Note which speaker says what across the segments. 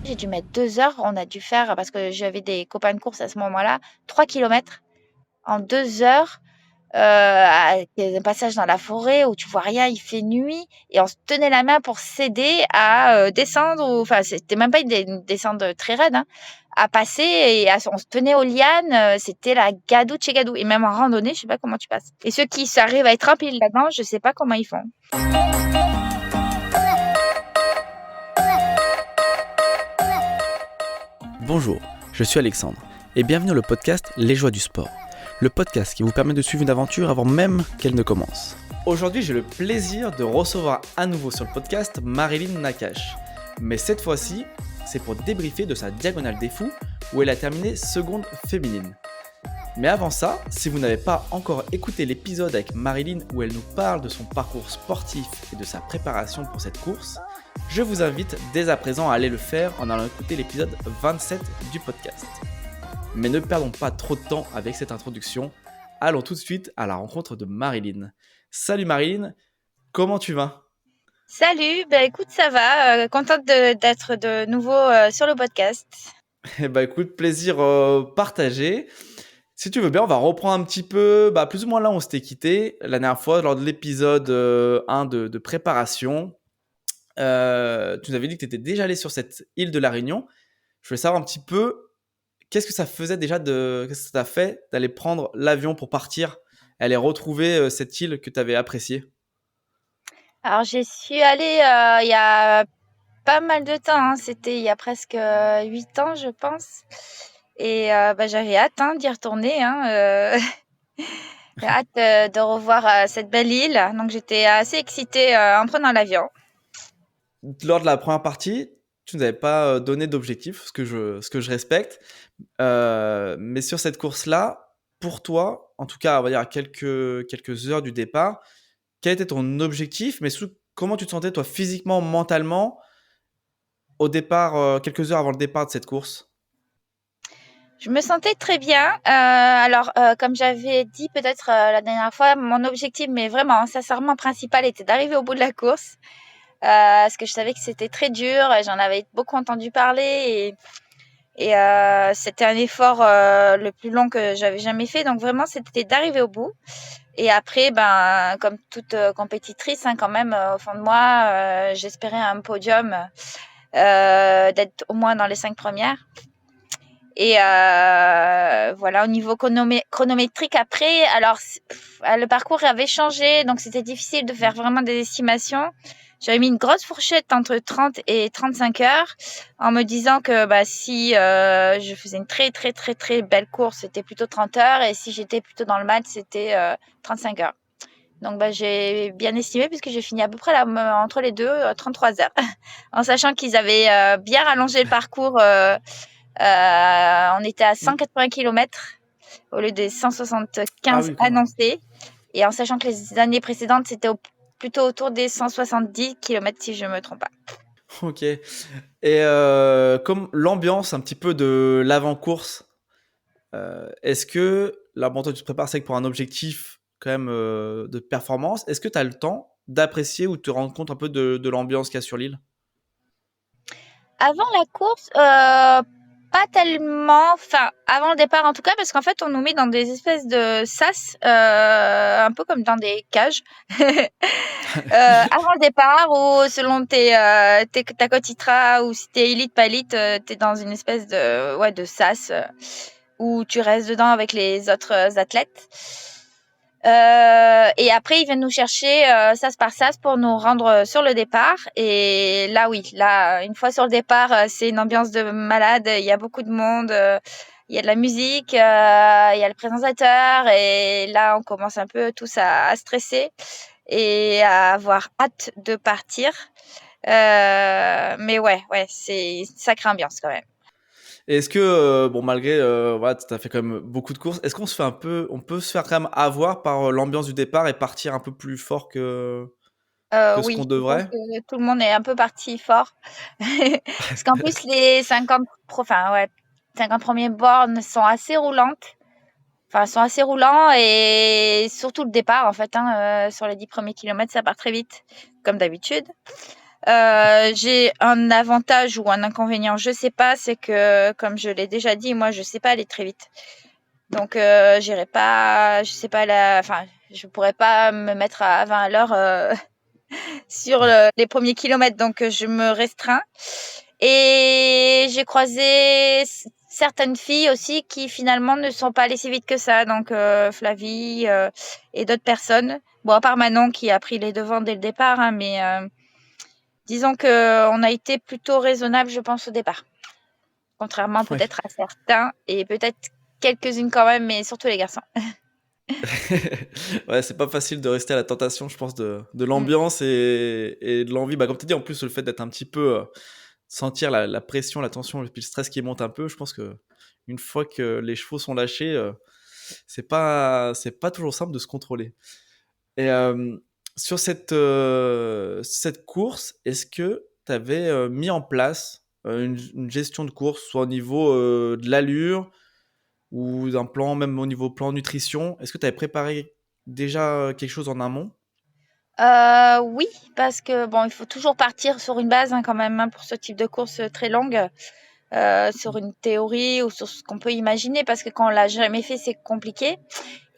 Speaker 1: J'ai dû mettre 2 heures. On a dû faire, parce que j'avais des copains de course à ce moment-là, 3 kilomètres en 2 heures. Un passage dans la forêt où tu vois rien, il fait nuit et on se tenait la main pour s'aider à descendre. Enfin, c'était même pas une descente très raide, hein, à passer on se tenait aux lianes. C'était la gadoue de chez gadoue. Et même en randonnée, je sais pas comment tu passes. Et ceux qui arrivent à être rapides là-dedans, je sais pas comment ils font.
Speaker 2: Bonjour, je suis Alexandre et bienvenue dans le podcast Les Joies du Sport. Le podcast qui vous permet de suivre une aventure avant même qu'elle ne commence. Aujourd'hui, j'ai le plaisir de recevoir à nouveau sur le podcast Marilyn Nakache. Mais cette fois-ci, c'est pour débriefer de sa Diagonale des Fous où elle a terminé seconde féminine. Mais avant ça, si vous n'avez pas encore écouté l'épisode avec Marilyn où elle nous parle de son parcours sportif et de sa préparation pour cette course, je vous invite dès à présent à aller le faire en allant écouter l'épisode 27 du podcast. Mais ne perdons pas trop de temps avec cette introduction, allons tout de suite à la rencontre de Marilyn. Salut Marilyn, comment tu vas ?
Speaker 1: Salut, écoute, ça va. Contente d'être de nouveau sur le podcast.
Speaker 2: Eh ben écoute, plaisir partagé. Si tu veux bien, on va reprendre un petit peu, plus ou moins là où on s'était quitté la dernière fois lors de l'épisode 1 de préparation. Tu nous avais dit que tu étais déjà allé sur cette île de la Réunion. Je voulais savoir un petit peu, qu'est-ce que ça t'a fait d'aller prendre l'avion pour partir, aller retrouver cette île que tu avais appréciée.
Speaker 1: Alors, j'y suis allée il y a pas mal de temps, hein. C'était il y a presque 8 ans, je pense. Et j'avais hâte d'y retourner, hein. J'ai hâte de revoir cette belle île. Donc, j'étais assez excitée en prenant l'avion.
Speaker 2: Lors de la première partie, tu nous avais pas donné d'objectif, ce que je respecte. Mais sur cette course-là, pour toi, en tout cas, on va dire à quelques heures du départ, quel était ton objectif, mais surtout, comment tu te sentais, toi, physiquement, mentalement, au départ, quelques heures avant le départ de cette course ?
Speaker 1: Je me sentais très bien. Comme j'avais dit peut-être la dernière fois, mon objectif, mais vraiment, sincèrement, principal était d'arriver au bout de la course. Parce que je savais que c'était très dur. J'en avais beaucoup entendu parler et c'était un effort le plus long que j'avais jamais fait. Donc vraiment, c'était d'arriver au bout. Et après, comme toute compétitrice, hein, quand même, au fond de moi, j'espérais un podium, d'être au moins dans les 5 premières. Et voilà, au niveau chronométrique, après, alors le parcours avait changé, donc c'était difficile de faire vraiment des estimations. J'avais mis une grosse fourchette entre 30 et 35 heures en me disant que si je faisais une très très très très belle course, c'était plutôt 30 heures et si j'étais plutôt dans le match, c'était 35 heures. Donc j'ai bien estimé puisque j'ai fini à peu près là, entre les deux, 33 heures, en sachant qu'ils avaient bien rallongé le parcours. On était à 180 km au lieu des 175 annoncés. Et en sachant que les années précédentes, c'était plutôt autour des 170 km si je ne me trompe pas.
Speaker 2: Ok. Et comme l'ambiance un petit peu de l'avant-course, est-ce que là, bon, toi, tu te prépares, c'est pour un objectif quand même de performance. Est-ce que tu as le temps d'apprécier ou de te rendre compte un peu de l'ambiance qu'il y a sur l'île ?
Speaker 1: Avant la course, pas tellement, enfin avant le départ en tout cas, parce qu'en fait on nous met dans des espèces de sas, un peu comme dans des cages, avant le départ ou selon ta cote ITRA ou si t'es élite pas élite, t'es dans une espèce de sas où tu restes dedans avec les autres athlètes. Et après, ils viennent nous chercher sas par sas pour nous rendre sur le départ. Et là, oui, là, une fois sur le départ, c'est une ambiance de malade. Il y a beaucoup de monde, il y a de la musique, il y a le présentateur. Et là, on commence un peu tous à stresser et à avoir hâte de partir. Mais ouais, c'est une sacrée ambiance quand même.
Speaker 2: Et est-ce que, malgré, voilà, tu as fait quand même beaucoup de courses, est-ce qu'on peut se faire quand même avoir par l'ambiance du départ et partir un peu plus fort que ce
Speaker 1: Oui,
Speaker 2: qu'on
Speaker 1: je pense
Speaker 2: devrait ?
Speaker 1: que tout le monde est un peu parti fort. Parce qu'en plus, les 50 premiers bornes sont assez roulantes. Enfin, sont assez roulants et surtout le départ, en fait, hein, sur les 10 premiers kilomètres, ça part très vite, comme d'habitude. J'ai un avantage ou un inconvénient, je sais pas, c'est que, comme je l'ai déjà dit, moi, je sais pas aller très vite. Donc, j'irai pas, je sais pas, enfin, je pourrais pas me mettre à 20 à l'heure sur les premiers kilomètres. Donc, je me restreins. Et j'ai croisé certaines filles aussi qui finalement ne sont pas allées si vite que ça. Donc, Flavie et d'autres personnes. Bon, à part Manon qui a pris les devants dès le départ, hein, mais disons qu'on a été plutôt raisonnable, je pense, au départ. Contrairement
Speaker 2: Ouais.
Speaker 1: peut-être à certains et peut-être quelques-unes quand même, mais surtout les garçons.
Speaker 2: Ouais, c'est pas facile de rester à la tentation, je pense, de
Speaker 1: Mm.
Speaker 2: l'ambiance et de l'envie. Bah, comme tu dis, en plus, le fait d'être un petit peu, sentir la pression, la tension et puis le stress qui monte un peu, je pense que une fois que les chevaux sont lâchés, c'est pas toujours simple de se contrôler. Et sur cette course, est-ce que tu avais mis en place une gestion de course, soit au niveau de l'allure ou d'un plan, même au niveau plan nutrition? Est-ce que tu avais préparé déjà quelque chose en amont?
Speaker 1: Oui, parce que bon, il faut toujours partir sur une base hein, quand même hein, pour ce type de course très longue, sur une théorie ou sur ce qu'on peut imaginer, parce que quand on l'a jamais fait, c'est compliqué.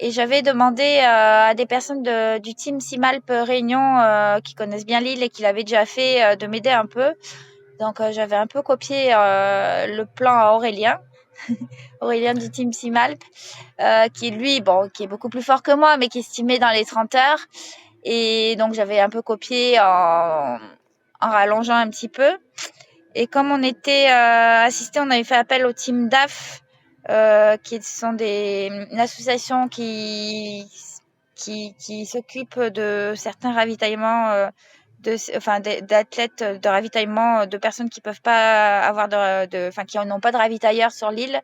Speaker 1: Et j'avais demandé à des personnes du team Simalp Réunion qui connaissent bien l'île et qui l'avaient déjà fait de m'aider un peu. Donc j'avais un peu copié le plan à Aurélien, Aurélien du team Simalp, qui lui, bon, qui est beaucoup plus fort que moi, mais qui estimait dans les 30 heures. Et donc j'avais un peu copié en rallongeant un petit peu. Et comme on était assisté, on avait fait appel au team DAF, qui sont une association qui s'occupe de certains ravitaillements d'athlètes de ravitaillement de personnes qui peuvent pas avoir enfin qui n'ont pas de ravitailleur sur l'île.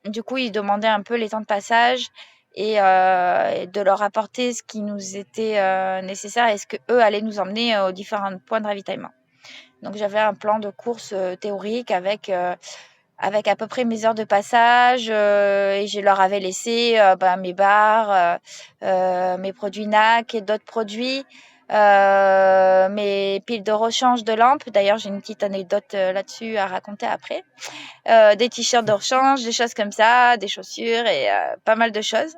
Speaker 1: Du coup, ils demandaient un peu les temps de passage et de leur apporter ce qui nous était nécessaire et ce que eux allaient nous emmener aux différents points de ravitaillement. Donc j'avais un plan de course théorique avec à peu près mes heures de passage et je leur avais laissé mes barres, mes produits NAC et d'autres produits, mes piles de rechange de lampes. D'ailleurs, j'ai une petite anecdote là-dessus à raconter après. Des t-shirts de rechange, des choses comme ça, des chaussures et pas mal de choses.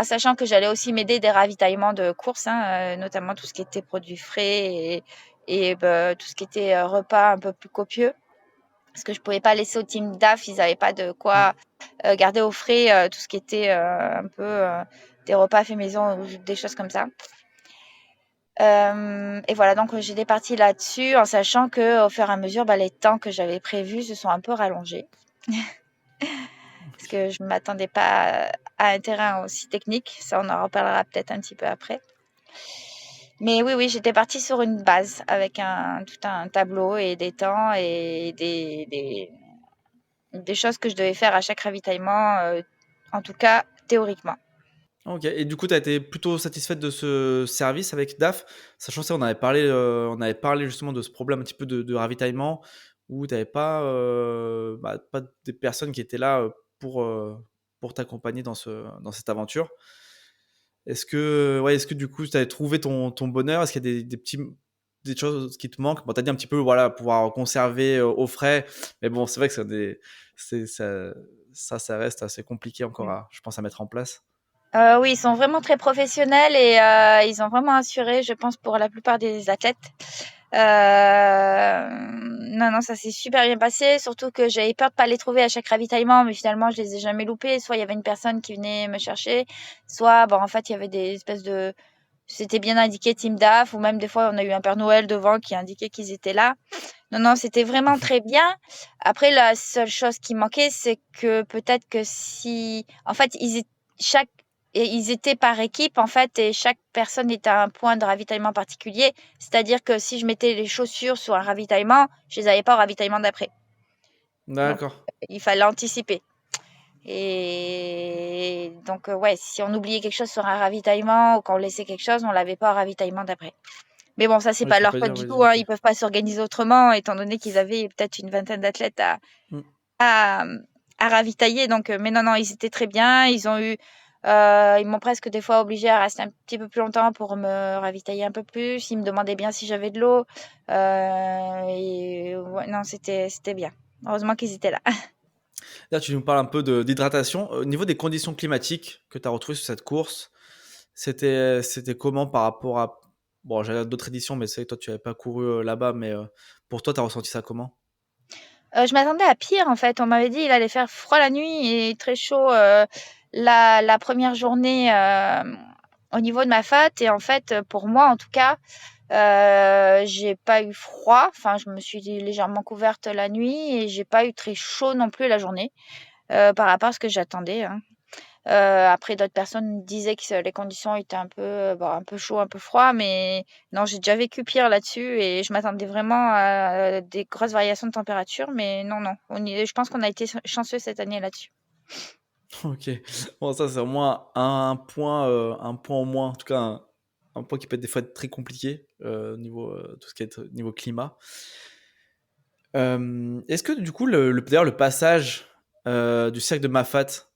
Speaker 1: Sachant que j'allais aussi m'aider des ravitaillements de course, hein, notamment tout ce qui était produits frais et tout ce qui était repas un peu plus copieux. Parce que je pouvais pas laisser au team DAF, ils n'avaient pas de quoi garder au frais tout ce qui était un peu des repas faits maison ou des choses comme ça. Et voilà, donc j'étais partie là-dessus en sachant que au fur et à mesure, les temps que j'avais prévus se sont un peu rallongés. Parce que je ne m'attendais pas à un terrain aussi technique. Ça, on en reparlera peut-être un petit peu après. Mais oui, j'étais partie sur une base avec tout un tableau et des temps et des choses que je devais faire à chaque ravitaillement, en tout cas théoriquement.
Speaker 2: Ok, et du coup, tu as été plutôt satisfaite de ce service avec DAF, sachant ça, on avait parlé justement de ce problème un petit peu de ravitaillement, où tu n'avais pas des personnes qui étaient là pour t'accompagner dans cette aventure. Est-ce que du coup, tu avais trouvé ton bonheur? Est-ce qu'il y a des choses qui te manquent? Bon, tu as dit un petit peu, voilà, pouvoir conserver au frais, mais bon, c'est vrai que c'est- ça reste assez compliqué encore, je pense, à mettre en place.
Speaker 1: Oui, ils sont vraiment très professionnels et ils ont vraiment assuré, je pense, pour la plupart des athlètes. Non, ça s'est super bien passé, surtout que j'avais peur de pas les trouver à chaque ravitaillement, mais finalement, je les ai jamais loupés. Soit il y avait une personne qui venait me chercher, soit, bon, en fait, il y avait des espèces de... C'était bien indiqué Team DAF, ou même des fois, on a eu un Père Noël devant qui indiquait qu'ils étaient là. Non, c'était vraiment très bien. Après, la seule chose qui manquait, c'est que peut-être que si... En fait, chaque et ils étaient par équipe en fait et chaque personne était à un point de ravitaillement particulier. C'est-à-dire que si je mettais les chaussures sur un ravitaillement, je les avais pas au ravitaillement d'après. Donc
Speaker 2: D'accord.
Speaker 1: il fallait anticiper. Et donc ouais, si on oubliait quelque chose sur un ravitaillement ou qu'on laissait quelque chose, on l'avait pas au ravitaillement d'après. Mais bon, ça c'est
Speaker 2: Oui, il
Speaker 1: pas
Speaker 2: faut
Speaker 1: leur
Speaker 2: pas
Speaker 1: faute
Speaker 2: dire,
Speaker 1: du
Speaker 2: oui,
Speaker 1: tout, hein.
Speaker 2: ok.
Speaker 1: Ils peuvent pas s'organiser autrement étant donné qu'ils avaient peut-être une vingtaine d'athlètes à,
Speaker 2: Mm.
Speaker 1: à ravitailler. Donc, mais non, ils étaient très bien. Ils ont eu Ils m'ont presque des fois obligée à rester un petit peu plus longtemps pour me ravitailler un peu plus. Ils me demandaient bien si j'avais de l'eau. Et ouais, non, c'était bien. Heureusement qu'ils étaient là.
Speaker 2: Là, tu nous parles un peu d'hydratation. Au niveau des conditions climatiques que tu as retrouvées sur cette course, c'était comment par rapport à... Bon, j'avais d'autres éditions, mais c'est que toi, tu n'avais pas couru là-bas, mais pour toi, tu as ressenti ça comment?
Speaker 1: Je m'attendais à pire en fait. On m'avait dit il allait faire froid la nuit et très chaud la première journée au niveau de ma fat. Et en fait, pour moi en tout cas, j'ai pas eu froid. Enfin, je me suis légèrement couverte la nuit et j'ai pas eu très chaud non plus la journée par rapport à ce que j'attendais, hein. Après, d'autres personnes disaient que les conditions étaient un peu chaud, un peu froid, mais non, j'ai déjà vécu pire là-dessus et je m'attendais vraiment à des grosses variations de température, mais non, non. Je pense qu'on a été chanceux cette année là-dessus.
Speaker 2: Ok. Bon, ça, c'est au moins un point au moins, en tout cas, un point qui peut être des fois être très compliqué niveau tout ce qui est niveau climat. Est-ce que du coup, d'ailleurs, le passage du cercle de Mafat,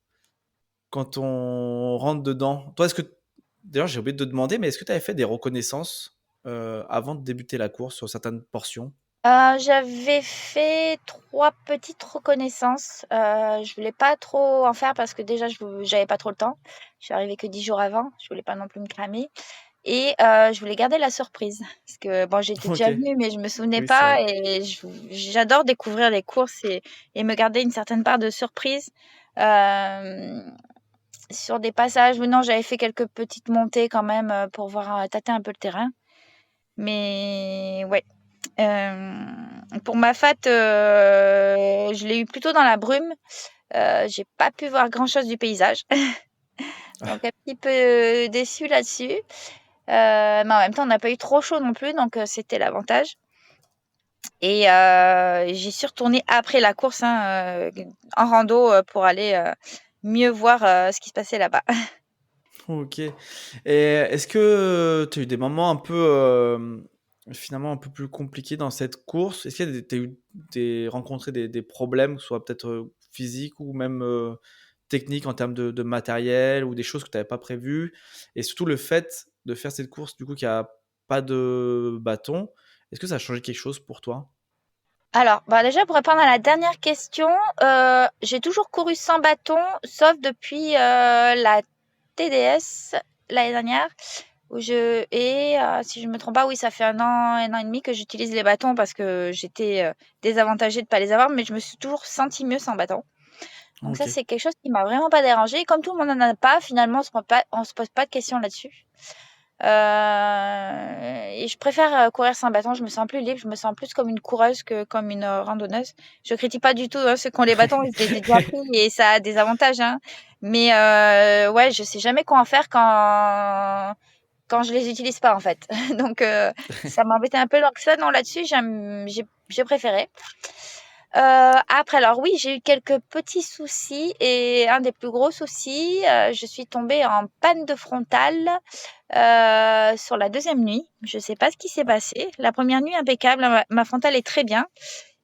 Speaker 2: quand on rentre dedans, toi, est-ce que, d'ailleurs, j'ai oublié de te demander, mais est-ce que tu avais fait des reconnaissances avant de débuter la course sur certaines portions?
Speaker 1: J'avais fait 3 petites reconnaissances. Je voulais pas trop en faire parce que déjà j'avais pas trop le temps. Je suis arrivée que 10 jours avant, je voulais pas non plus me cramer et je voulais garder la surprise parce que bon, j'étais
Speaker 2: Ok,
Speaker 1: déjà venue mais je me souvenais
Speaker 2: oui, c'est
Speaker 1: pas
Speaker 2: vrai.
Speaker 1: et j'adore découvrir les courses et me garder une certaine part de surprise, hem, sur des passages où non, j'avais fait quelques petites montées quand même, pour voir, tâter un peu le terrain mais ouais. Pour ma fat, je l'ai eu plutôt dans la brume. J'ai pas pu voir grand-chose du paysage, donc un petit peu déçue là-dessus. Mais en même temps, on n'a pas eu trop chaud non plus, donc c'était l'avantage. Et j'y suis retournée après la course, hein, en rando, pour aller mieux voir ce qui se passait là-bas.
Speaker 2: Ok. Et est-ce que tu as eu des moments un peu, finalement, un peu plus compliqués dans cette course? Est-ce que tu as eu rencontré des problèmes, que ce soit peut-être physiques ou même techniques en termes de matériel ou des choses que tu n'avais pas prévues? Et surtout le fait de faire cette course, du coup, qui a pas de bâton, est-ce que ça a changé quelque chose pour toi?
Speaker 1: Alors, bah, déjà pour répondre à la dernière question, j'ai toujours couru sans bâton, sauf depuis, la TDS l'année dernière où si je me trompe pas, oui, ça fait un an et demi que j'utilise les bâtons parce que j'étais, désavantagée de pas les avoir, mais je me suis toujours sentie mieux sans bâton. Donc ça,
Speaker 2: Ok.
Speaker 1: c'est quelque chose qui m'a vraiment pas dérangée. Comme tout le monde en a pas, finalement, on se pose pas de questions là-dessus. Et je préfère courir sans bâton. Je me sens plus libre. Je me sens plus comme une coureuse que comme une randonneuse. Je critique pas du tout hein, ceux qui ont les bâtons. Je les ai déjà pris et ça a des avantages. Hein. Mais ouais, je sais jamais quoi en faire quand je les utilise pas en fait. Donc ça m'embêtait un peu. Donc ça, non, là-dessus, j'ai préféré. Après, alors oui, j'ai eu quelques petits soucis et un des plus gros soucis, je suis tombée en panne de frontale sur la deuxième nuit. Je sais pas ce qui s'est passé. La première nuit, impeccable, ma frontale est très bien.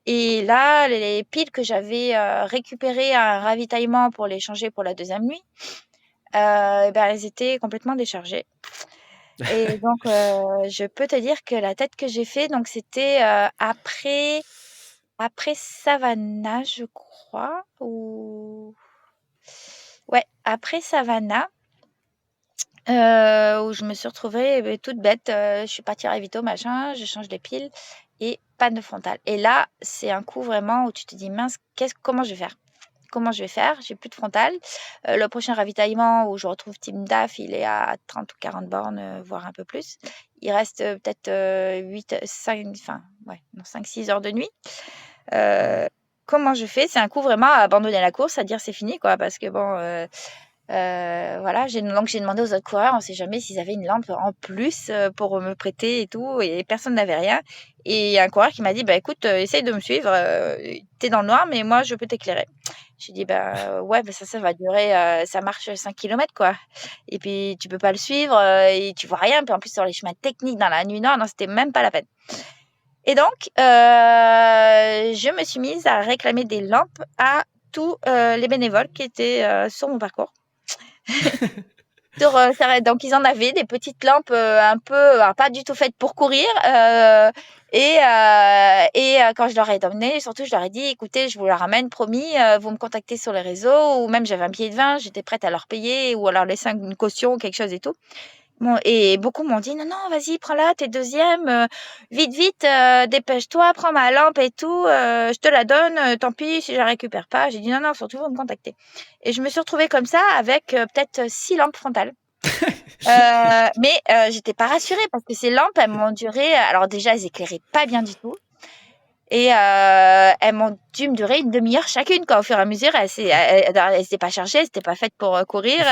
Speaker 1: Et là, les piles que j'avais récupérées à un ravitaillement pour les changer pour la deuxième nuit, eh ben, elles étaient complètement déchargées. Et donc, je peux te dire que la tête que j'ai fait, donc c'était après Savannah, je crois, ou ouais, après Savannah, où je me suis retrouvée toute bête. Je suis partie à ravito, machin, je change les piles et panne de frontale. Et là, c'est un coup vraiment où tu te dis mince, comment je vais faire? Comment je vais faire? J'ai plus de frontale. Le prochain ravitaillement où je retrouve Team DAF, il est à 30 ou 40 bornes, voire un peu plus. Il reste peut-être 8, 5, enfin, ouais, non, 5-6 heures de nuit.
Speaker 2: Ouais.
Speaker 1: Comment je fais? C'est un coup vraiment à abandonner la course, à dire c'est fini, quoi, parce que bon, voilà, donc j'ai demandé aux autres coureurs, on sait jamais s'ils avaient une lampe en plus pour me prêter et tout, et personne n'avait rien. Et il y a un coureur qui m'a dit, bah écoute, essaye de me suivre, t'es dans le noir, mais moi je peux t'éclairer. J'ai dit, bah ouais, bah ça va durer, ça marche 5 kilomètres quoi. Et puis tu peux pas le suivre et tu vois rien, puis en plus sur les chemins techniques dans la nuit noire, non, c'était même pas la peine. Et donc, je me suis mise à réclamer des lampes à tous les bénévoles qui étaient sur mon parcours. Donc ils en avaient des petites lampes un peu, alors pas du tout faites pour courir. Quand je leur ai donné, surtout je leur ai dit, écoutez, je vous la ramène, promis, vous me contactez sur les réseaux, ou même j'avais un billet de vin, j'étais prête à leur payer, ou à leur laisser une caution, quelque chose et tout. Bon, et beaucoup m'ont dit, non, non, vas-y, prends-la, t'es deuxième, vite, vite, dépêche-toi, prends ma lampe et tout, je te la donne, tant pis si je la récupère pas. J'ai dit, non, non, surtout, vous me contactez. Et je me suis retrouvée comme ça avec peut-être 6 lampes frontales. J'étais pas rassurée parce que ces lampes, elles m'ont duré, alors déjà, elles éclairaient pas bien du tout. Et elles m'ont dû me durer une demi-heure chacune, quoi. Au fur et à mesure, elles étaient pas chargées, elles étaient pas faites pour courir.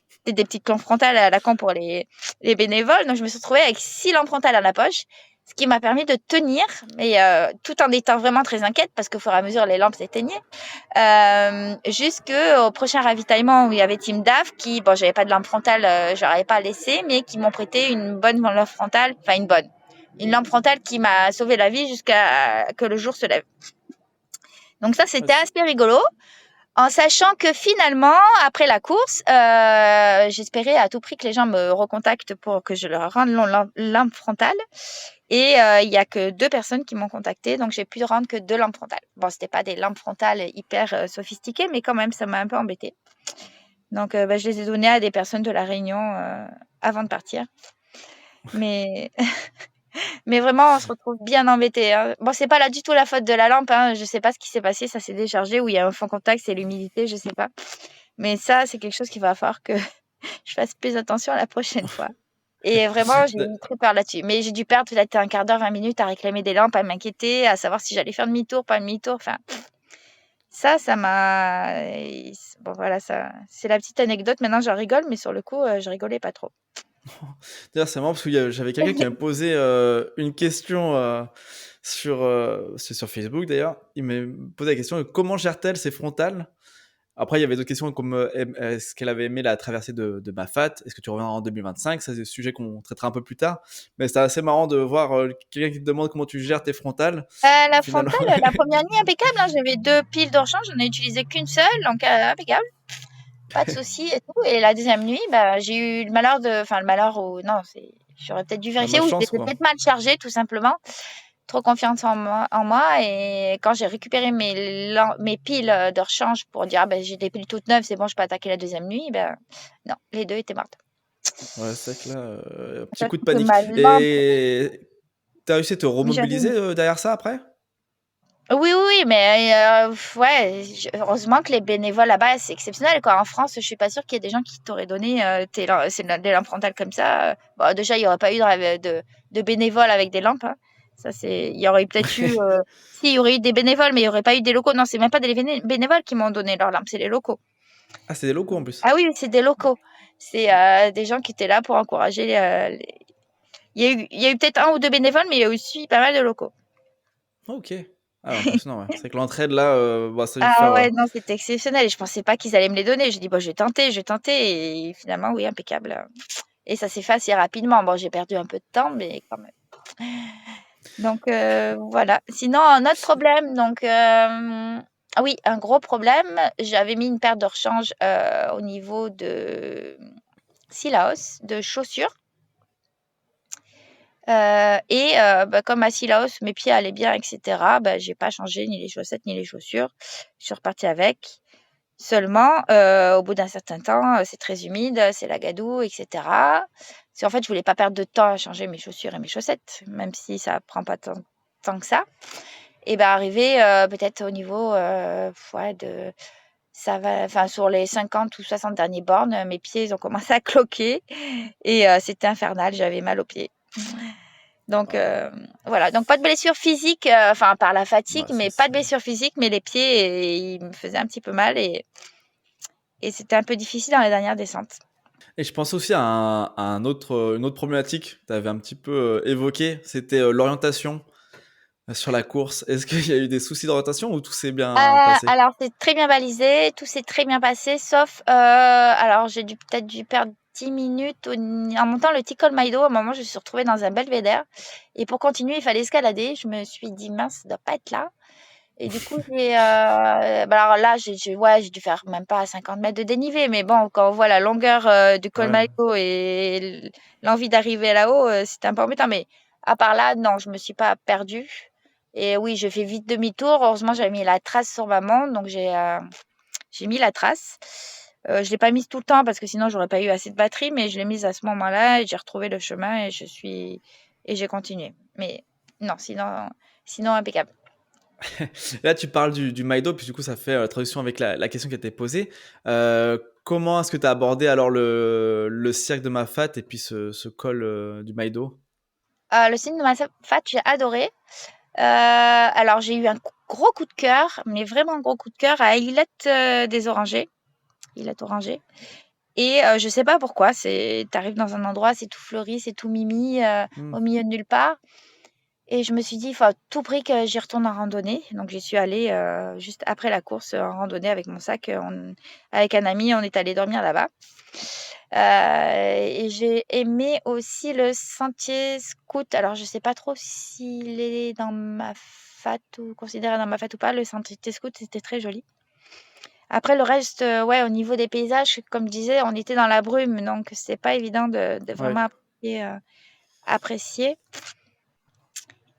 Speaker 1: C'était des petites lampes frontales à la con pour les bénévoles. Donc, je me suis retrouvée avec 6 lampes frontales à la poche, ce qui m'a permis de tenir, mais tout en étant vraiment très inquiète parce qu'au fur et à mesure, les lampes s'éteignaient. Jusqu'au prochain ravitaillement où il y avait Team DAF qui, bon, j'avais pas de lampe frontale, je leur avais pas laissé, mais qui m'ont prêté une bonne lampe frontale, enfin une lampe frontale qui m'a sauvé la vie jusqu'à que le jour se lève. Donc ça, c'était assez rigolo. En sachant que finalement, après la course, j'espérais à tout prix que les gens me recontactent pour que je leur rende lampe frontale. Et il y a que 2 personnes qui m'ont contacté, donc j'ai pu rendre que 2 lampes frontales. Bon, c'était pas des lampes frontales hyper sophistiquées, mais quand même, ça m'a un peu embêtée. Donc, je les ai données à des personnes de la Réunion avant de partir. Mais mais vraiment, on se retrouve bien embêté, hein. Bon, c'est pas là du tout la faute de la lampe, hein. Je sais pas ce qui s'est passé, ça s'est déchargé ou il y a un fond contact, c'est l'humidité, je sais pas. Mais ça, c'est quelque chose qu'il va falloir que je fasse plus attention la prochaine fois. Et vraiment, j'ai eu très peur là-dessus. Mais j'ai dû perdre peut-être un quart d'heure, 20 minutes à réclamer des lampes, à m'inquiéter, à savoir si j'allais faire demi-tour, pas demi-tour. Enfin, ça m'a. Bon, voilà, ça, c'est la petite anecdote. Maintenant, j'en rigole, mais sur le coup, je rigolais pas trop.
Speaker 2: D'ailleurs, c'est marrant parce que j'avais quelqu'un qui m'a posé une question sur Facebook d'ailleurs. Il m'a posé la question comment gère-t-elle ses frontales? Après, il y avait d'autres questions comme est-ce qu'elle avait aimé la traversée de Mafate? Est-ce que tu reviendras en 2025? Ça, c'est des sujets qu'on traitera un peu plus tard. Mais c'était assez marrant de voir quelqu'un qui te demande comment tu gères tes frontales.
Speaker 1: La
Speaker 2: Finalement.
Speaker 1: frontale, la première nuit, impeccable, hein. J'avais 2 piles de rechange, j'en ai utilisé qu'une seule, donc impeccable. Pas de souci et tout. Et la deuxième nuit, j'ai eu le malheur non, j'aurais peut-être dû vérifier ou je
Speaker 2: Malchance,
Speaker 1: l'étais
Speaker 2: quoi.
Speaker 1: peut-être mal chargée, tout simplement. Trop confiance en moi. Et quand j'ai récupéré mes piles de rechange pour dire, j'ai des piles toutes neuves, c'est bon, je peux attaquer la deuxième nuit, non, les 2 étaient mortes.
Speaker 2: Ouais, c'est vrai que là, petit coup de
Speaker 1: Sachant que
Speaker 2: panique.
Speaker 1: ma lampe,
Speaker 2: Et t'as réussi à te
Speaker 1: j'avais
Speaker 2: remobiliser derrière ça après?
Speaker 1: Oui, oui, oui, mais ouais, heureusement que les bénévoles là-bas, c'est exceptionnel, quoi. En France, je suis pas sûre qu'il y ait des gens qui t'auraient donné des lampes frontales comme ça. Bon, déjà, il y aurait pas eu de bénévoles avec des lampes, hein. Ça, il y aurait peut-être eu, si, il y aurait eu des bénévoles, mais il y aurait pas eu des locaux. Non, c'est même pas des bénévoles qui m'ont donné leurs lampes, c'est les locaux.
Speaker 2: Ah, c'est des locaux en plus.
Speaker 1: Ah oui, c'est des locaux. C'est des gens qui étaient là pour encourager. Il y a eu peut-être 1 ou 2 bénévoles, mais il y a aussi pas mal de locaux.
Speaker 2: Ok. Ah, impressionnant, ouais. C'est vrai que l'entraide là, ça a dû
Speaker 1: Ah
Speaker 2: faire.
Speaker 1: ouais, non, c'était exceptionnel et je pensais pas qu'ils allaient me les donner. J'ai dit: «Bon, je vais tenter» et finalement, oui, impeccable, et ça s'est fait assez rapidement. Bon, j'ai perdu un peu de temps, mais quand même. Donc voilà. Sinon, un autre problème, donc ah oui, un gros problème, j'avais mis une paire de rechange, au niveau de Sillaos, de chaussures. Comme à Sillaos, mes pieds allaient bien et cetera, j'ai pas changé ni les chaussettes ni les chaussures. Je suis repartie avec. Seulement, au bout d'un certain temps, c'est très humide, c'est la gadoue et cetera. Parce qu'en fait, je voulais pas perdre de temps à changer mes chaussures et mes chaussettes, même si ça prend pas tant que ça. Et arrivé, peut-être au niveau, sur les 50 ou 60 derniers bornes, mes pieds, ils ont commencé à cloquer et c'était infernal, j'avais mal aux pieds. Donc voilà, donc pas de blessure physique, par la fatigue,
Speaker 2: Ouais,
Speaker 1: mais pas de blessure physique, mais les pieds, ils me faisaient un petit peu mal et c'était un peu difficile dans les dernières descentes.
Speaker 2: Et je pense aussi à une autre problématique que tu avais un petit peu évoquée, c'était l'orientation sur la course. Est-ce qu'il y a eu des soucis d'orientation ou tout s'est bien passé?
Speaker 1: Alors c'est très bien balisé, tout s'est très bien passé, sauf, alors j'ai peut-être dû perdre 10 minutes en montant le Tikol Maïdo. À un moment, je me suis retrouvée dans un belvédère et pour continuer, il fallait escalader. Je me suis dit: «Mince, ça doit pas être là». Et du coup, alors là, ouais, j'ai dû faire même pas 50 mètres de dénivelé. Mais bon, quand on voit la longueur du col
Speaker 2: Ouais.
Speaker 1: Maïdo et l'envie d'arriver là-haut, c'était un peu embêtant. Mais à part là, non, je me suis pas perdue. Et oui, je fais vite demi-tour. Heureusement, j'avais mis la trace sur ma montre. Donc, j'ai mis la trace. Je l'ai pas mise tout le temps parce que sinon, j'aurais pas eu assez de batterie. Mais je l'ai mise à ce moment-là et j'ai retrouvé le chemin et j'ai continué. Mais non, sinon impeccable.
Speaker 2: Là, tu parles du Maïdo, puis du coup, ça fait la traduction avec la question qui a été posée. Comment est-ce que tu as abordé alors le cirque de Mafat et puis ce col du Maïdo?
Speaker 1: Le signe de ma fat, j'ai adoré. Alors j'ai eu un gros coup de cœur, mais vraiment un gros coup de cœur à Ilette des Orangers, Ilette Oranger. Et je sais pas pourquoi, t'arrives dans un endroit, c'est tout fleuri, c'est tout mimi,
Speaker 2: Hmm.
Speaker 1: au milieu de nulle part. Et je me suis dit, il faut à tout prix que j'y retourne en randonnée. Donc j'y suis allée juste après la course en randonnée avec mon sac. Avec un ami, on est allé dormir là-bas. Et j'ai aimé aussi le sentier scout. Alors, je sais pas trop s'il est dans ma fat ou considéré dans ma fat ou pas. Le sentier scout, c'était très joli. Après, le reste, ouais, au niveau des paysages, comme je disais, on était dans la brume, donc c'est pas évident de
Speaker 2: Ouais.
Speaker 1: vraiment apprécier.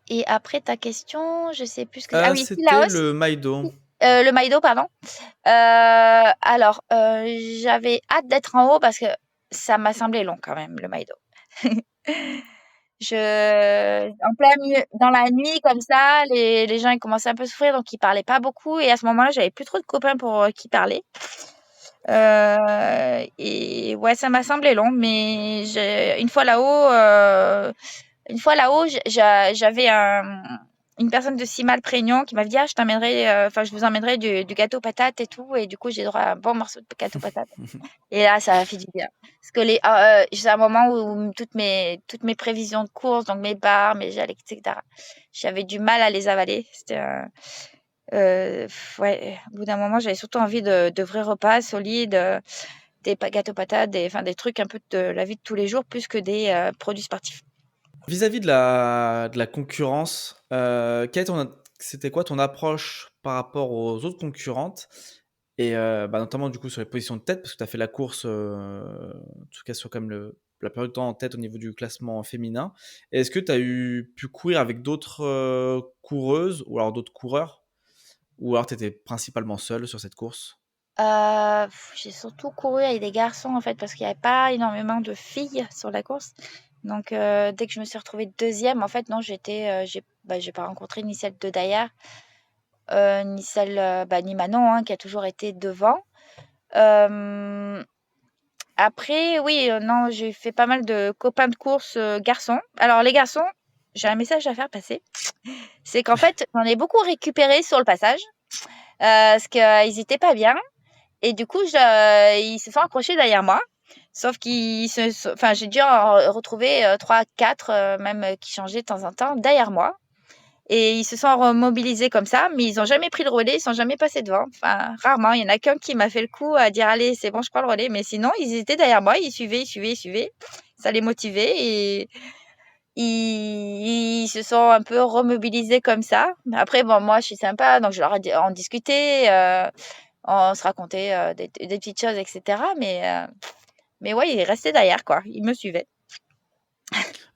Speaker 1: Et après, ta question, je sais plus ce que c'est. Ah oui,
Speaker 2: C'était
Speaker 1: Laos,
Speaker 2: le Maïdo.
Speaker 1: le Maïdo, pardon. Alors, j'avais hâte d'être en haut parce que ça m'a semblé long quand même, le Maïdo. En plein milieu, dans la nuit, comme ça, les gens, ils commençaient un peu à souffrir, donc ils parlaient pas beaucoup. Et à ce moment-là, j'avais plus trop de copains pour qui parler. Et ouais, ça m'a semblé long, mais une fois là-haut, j'avais une personne de Simal Préignon qui m'a dit, ah, je vous emmènerai du gâteau patate et tout. Et du coup, j'ai droit à un bon morceau de gâteau patate. Et là, ça a fait du bien. Parce que c'est un moment où toutes mes prévisions de course, donc mes barres, mes gels, etc., j'avais du mal à les avaler. Ouais, au bout d'un moment, j'avais surtout envie de vrais repas solides, gâteaux patates, enfin, des trucs un peu de la vie de tous les jours, plus que des produits sportifs.
Speaker 2: Vis-à-vis de la concurrence, c'était quoi ton approche par rapport aux autres concurrentes? Et notamment du coup sur les positions de tête, parce que tu as fait la course, en tout cas sur quand même la période de temps en tête au niveau du classement féminin. Est-ce que tu as pu courir avec d'autres coureuses ou alors d'autres coureurs? Ou alors tu étais principalement seule sur cette course?
Speaker 1: J'ai surtout couru avec des garçons, en fait, parce qu'il n'y avait pas énormément de filles sur la course. Donc, dès que je me suis retrouvée deuxième, en fait, non, j'ai pas rencontré ni celle de Daya, ni celle, ni Manon, hein, qui a toujours été devant. Euh, Après, oui, non, j'ai fait pas mal de copains de course garçons. Alors, les garçons, j'ai un message à faire passer. C'est qu'en fait, j'en ai beaucoup récupéré sur le passage, parce qu'ils étaient pas bien. Et du coup, ils se sont accrochés derrière moi. Sauf enfin, j'ai dû en retrouver 3, 4, même qui changeaient de temps en temps derrière moi. Et ils se sont remobilisés comme ça, mais ils ont jamais pris le relais, ils sont jamais passés devant. Enfin, rarement. Il y en a qu'un qui m'a fait le coup à dire, allez, c'est bon, je prends le relais. Mais sinon, ils étaient derrière moi, ils suivaient, ils suivaient, ils suivaient. Ça les motivait et ils se sont un peu remobilisés comme ça. Après, bon, moi, je suis sympa, donc je leur ai dit, on discutait, on se racontait des petites choses, etc. Mais ouais, ils restaient derrière, quoi. Ils me suivaient.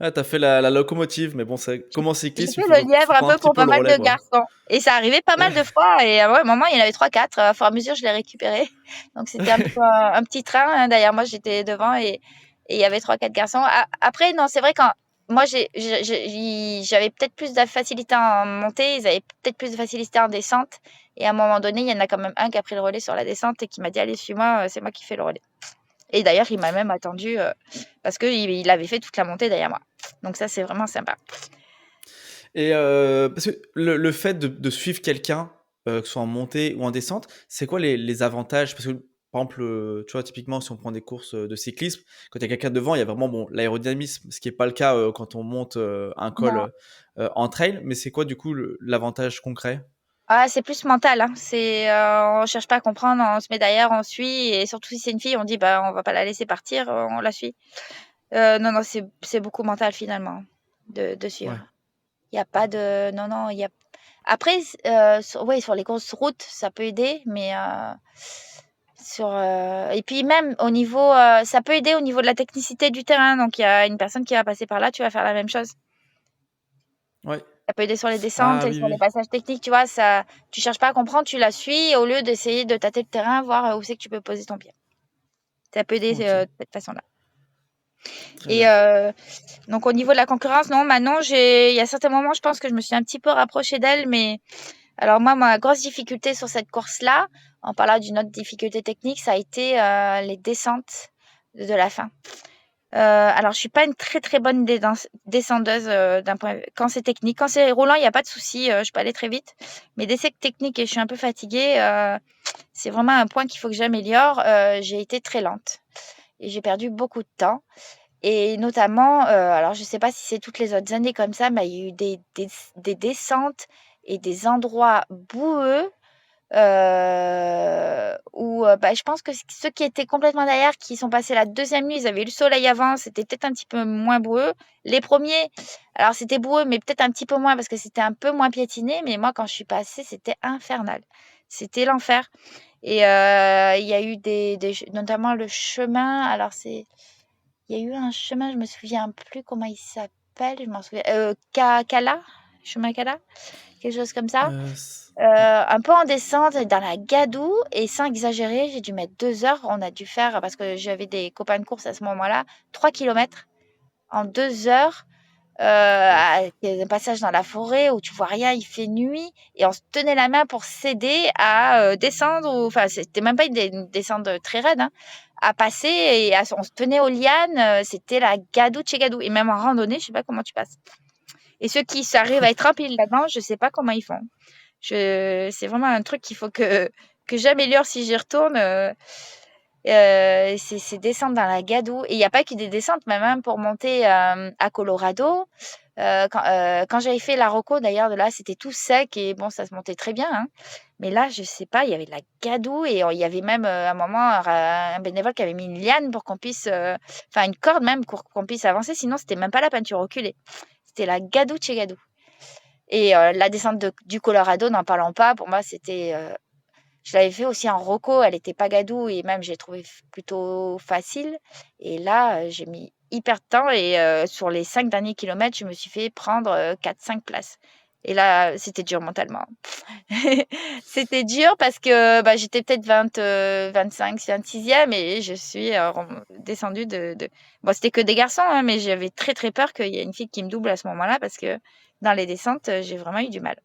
Speaker 2: Ah, tu as fait la locomotive, mais bon,
Speaker 1: J'ai
Speaker 2: comme en
Speaker 1: j'ai
Speaker 2: cycliste,
Speaker 1: fait le
Speaker 2: il
Speaker 1: lièvre
Speaker 2: faut
Speaker 1: un
Speaker 2: prendre un
Speaker 1: peu
Speaker 2: petit
Speaker 1: pour
Speaker 2: peu
Speaker 1: pas
Speaker 2: le
Speaker 1: mal
Speaker 2: relais,
Speaker 1: de
Speaker 2: quoi.
Speaker 1: garçons. Et ça arrivait pas mal de fois. Et ouais, à un moment, il y en avait 3, 4. Au fur et à mesure, je les récupérais. Donc, c'était un peu un petit train, hein. D'ailleurs, moi, j'étais devant et il y avait 3, 4 garçons. Après, non, c'est vrai quand moi, j'avais peut-être plus de facilité en montée. Ils avaient peut-être plus de facilité en descente. Et à un moment donné, il y en a quand même un qui a pris le relais sur la descente et qui m'a dit, allez, suis-moi, c'est moi qui fais le relais. Et d'ailleurs, il m'a même attendu parce qu'il avait fait toute la montée derrière moi. Donc, ça, c'est vraiment sympa.
Speaker 2: Et parce que le fait de suivre quelqu'un, que ce soit en montée ou en descente, c'est quoi les avantages? Parce que, par exemple, tu vois, typiquement, si on prend des courses de cyclisme, quand il y a quelqu'un devant, il y a vraiment bon, l'aérodynamisme, ce qui n'est pas le cas quand on monte un col
Speaker 1: Non.
Speaker 2: en trail. Mais c'est quoi, du coup, l'avantage concret?
Speaker 1: Ah, c'est plus mental, hein. On cherche pas à comprendre, on se met derrière, on suit et surtout si c'est une fille, on dit: «Bah, on va pas la laisser partir, on la suit». Non, non, c'est beaucoup mental finalement de
Speaker 2: Ouais.
Speaker 1: suivre. Il y a pas de non, non, il y a Après, sur les grosses routes, ça peut aider, mais et puis même au niveau, ça peut aider au niveau de la technicité du terrain. Donc, il y a une personne qui va passer par là, tu vas faire la même chose.
Speaker 2: Ouais.
Speaker 1: Ça peut aider sur les descentes
Speaker 2: Ah
Speaker 1: et
Speaker 2: oui,
Speaker 1: sur les
Speaker 2: oui.
Speaker 1: passages techniques, tu vois. Ça, tu cherches pas à comprendre, tu la suis au lieu d'essayer de tâter le terrain, voir où c'est que tu peux poser ton pied. Ça peut aider
Speaker 2: Ok,
Speaker 1: de cette façon-là.
Speaker 2: très
Speaker 1: Et
Speaker 2: bien.
Speaker 1: donc, au niveau de la concurrence, non, maintenant, il y a certains moments, je pense que je me suis un petit peu rapprochée d'elle, mais alors moi, ma grosse difficulté sur cette course-là, en parlant d'une autre difficulté technique, ça a été les descentes de la fin. Alors, je suis pas une très très bonne descendeuse quand c'est technique. Quand c'est roulant, il n'y a pas de souci, je peux aller très vite. Mais dès que c'est technique et je suis un peu fatiguée, c'est vraiment un point qu'il faut que j'améliore. J'ai été très lente et j'ai perdu beaucoup de temps. Et notamment, alors je sais pas si c'est toutes les autres années comme ça, mais il y a eu des descentes et des endroits boueux où je pense que ceux qui étaient complètement derrière, qui sont passés la deuxième nuit, ils avaient eu le soleil avant, c'était peut-être un petit peu moins boueux. Les premiers, alors c'était boueux, mais peut-être un petit peu moins parce que c'était un peu moins piétiné. Mais moi, quand je suis passée, c'était infernal. C'était l'enfer. Et il y a eu notamment le chemin. Alors il y a eu un chemin, je me souviens plus comment il s'appelle. Je m'en souviens. Kala, chemin Kala, quelque chose comme ça.
Speaker 2: Euh, ouais.
Speaker 1: Un peu en descente, dans la gadoue, et sans exagérer, j'ai dû mettre 2 heures. On a dû faire, parce que j'avais des copains de course à ce moment-là, 3 kilomètres en 2 heures. Avec un passage dans la forêt où tu vois rien, il fait nuit, et on se tenait la main pour s'aider à descendre. Enfin, c'était même pas une descente très raide, hein, à passer, et on se tenait aux lianes. C'était la gadoue de chez gadoue. Et même en randonnée, je sais pas comment tu passes. Et ceux qui arrivent à être rapides là-dedans, je sais pas comment ils font. C'est vraiment un truc qu'il faut que j'améliore si j'y retourne. C'est descendre dans la gadoue. Et il n'y a pas que des descentes, même hein, pour monter à Colorado. Quand j'avais fait la Rocco, d'ailleurs, de là, c'était tout sec et bon, ça se montait très bien. Hein. Mais là, je sais pas, il y avait de la gadoue et il y avait même à un moment un bénévole qui avait mis une liane pour qu'on puisse, enfin une corde même pour qu'on puisse avancer. Sinon, c'était même pas la peinture reculée. C'était la gadoue de chez gadoue. Et la descente du Colorado, n'en parlons pas. Pour moi, c'était. Je l'avais fait aussi en Rocco. Elle était pas gadoue et même j'ai trouvé plutôt facile. Et là, j'ai mis hyper de temps et sur les 5 derniers kilomètres, je me suis fait prendre 4-5 places. Et là, c'était dur mentalement. C'était dur parce que j'étais peut-être 25, 26e et je suis descendue de. Bon, c'était que des garçons, hein, mais j'avais très très peur qu'il y ait une fille qui me double à ce moment-là parce que dans les descentes, j'ai vraiment eu du mal.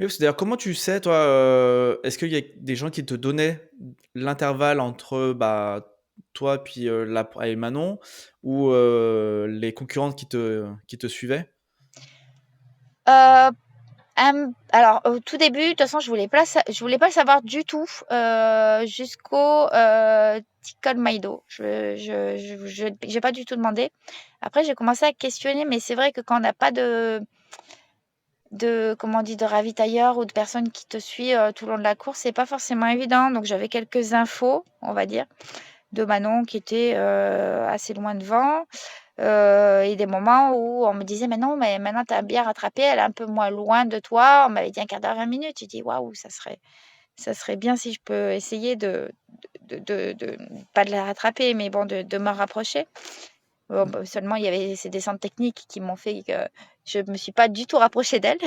Speaker 2: Oui, parce que d'ailleurs, comment tu sais, toi, est-ce qu'il y a des gens qui te donnaient l'intervalle entre toi puis et Manon ou les concurrentes qui te suivaient?
Speaker 1: Euh, alors, au tout début, de toute façon, je voulais pas le savoir du tout jusqu'au Tikol Maïdo. J'ai pas du tout demandé. Après, j'ai commencé à questionner, mais c'est vrai que quand on n'a pas comment on dit, de ravitailleurs ou de personnes qui te suivent tout le long de la course, c'est pas forcément évident. Donc, j'avais quelques infos, on va dire, de Manon qui était assez loin devant. Et des moments où on me disait: «Mais non, mais maintenant tu as bien rattrapé, elle est un peu moins loin de toi». On m'avait dit un quart d'heure, 20 minutes. J'ai dit: «Waouh, ça serait bien si je peux essayer de pas de la rattraper, mais bon, de me rapprocher». Bon, seulement il y avait ces descentes techniques qui m'ont fait que je me suis pas du tout rapprochée d'elle.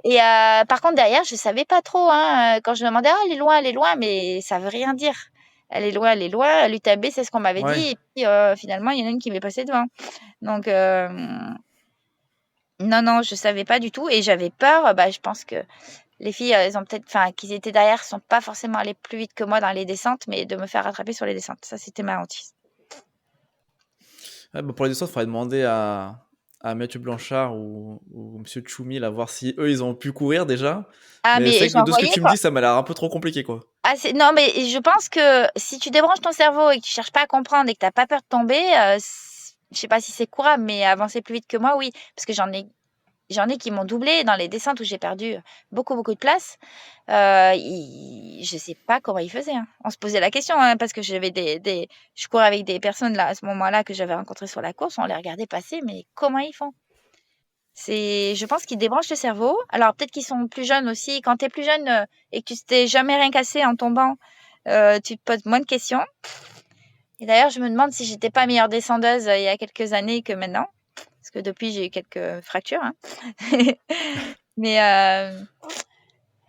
Speaker 1: Et par contre derrière, je savais pas trop, hein, quand je demandais: «Ah, elle est loin», mais ça veut rien dire. Elle est loin, l'UTMB, c'est ce qu'on m'avait
Speaker 2: Ouais.
Speaker 1: dit et puis finalement, il y en a une qui m'est passée devant. Donc non, non, je savais pas du tout et j'avais peur. Je pense que les filles, elles ont peut-être, enfin, qui étaient derrière, sont pas forcément allées plus vite que moi dans les descentes, mais de me faire rattraper sur les descentes. Ça, c'était ma hantise.
Speaker 2: Ouais, pour les descentes, il faudrait demander à Mathieu Blanchard ou Monsieur Tchoumi, là, voir si eux, ils ont pu courir déjà.
Speaker 1: Ah,
Speaker 2: Mais c'est
Speaker 1: mais
Speaker 2: vrai que
Speaker 1: j'en
Speaker 2: de ce que
Speaker 1: voyais
Speaker 2: tu me
Speaker 1: quoi.
Speaker 2: dis, ça m'a l'air un peu trop compliqué, quoi.
Speaker 1: Ah, non, mais je pense que si tu débranches ton cerveau et que tu cherches pas à comprendre et que t'as pas peur de tomber, je sais pas si c'est courable, mais avancer plus vite que moi, oui, parce que j'en ai qui m'ont doublé dans les descentes où j'ai perdu beaucoup, beaucoup de place. Je sais pas comment ils faisaient. Hein. On se posait la question hein, parce que j'avais je courais avec des personnes là à ce moment-là que j'avais rencontrées sur la course. On les regardait passer, mais comment ils font? Je pense qu'ils débranchent le cerveau. Alors peut-être qu'ils sont plus jeunes aussi. Quand tu es plus jeune et que tu t'es jamais rien cassé en tombant, tu te poses moins de questions. Et d'ailleurs, je me demande si j'étais pas meilleure descendeuse il y a quelques années que maintenant. Parce que depuis, j'ai eu quelques fractures. Hein. Mais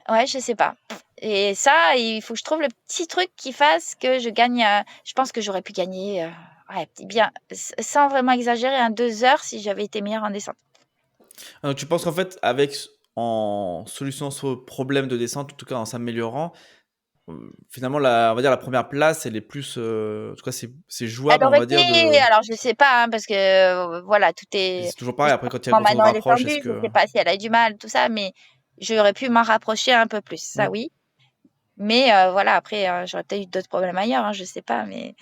Speaker 1: ouais, je sais pas. Et ça, il faut que je trouve le petit truc qui fasse que je gagne. Je pense que j'aurais pu gagner, ouais, bien, sans vraiment exagérer, 2 heures si j'avais été meilleure en descente.
Speaker 2: Donc, tu penses qu'en fait, en solutionnant ce problème de descente, en tout cas en s'améliorant, finalement, on va dire la première place, elle est plus, en tout cas, c'est
Speaker 1: Elle
Speaker 2: jouable, on
Speaker 1: aurait
Speaker 2: va
Speaker 1: été,
Speaker 2: dire, de.
Speaker 1: alors je sais pas, hein, parce que voilà, tout
Speaker 2: Puis
Speaker 1: est.
Speaker 2: c'est toujours
Speaker 1: Je
Speaker 2: pareil.
Speaker 1: sais
Speaker 2: Après,
Speaker 1: pas
Speaker 2: quand,
Speaker 1: comment
Speaker 2: quand on se
Speaker 1: Manon elle est
Speaker 2: rapproche, est-ce
Speaker 1: tendue, je
Speaker 2: que.
Speaker 1: sais pas si elle a du mal, tout ça, mais j'aurais pu m'en rapprocher un peu plus, ça
Speaker 2: Hmm.
Speaker 1: oui. Mais voilà, après, j'aurais peut-être eu d'autres problèmes ailleurs, hein, je sais pas, mais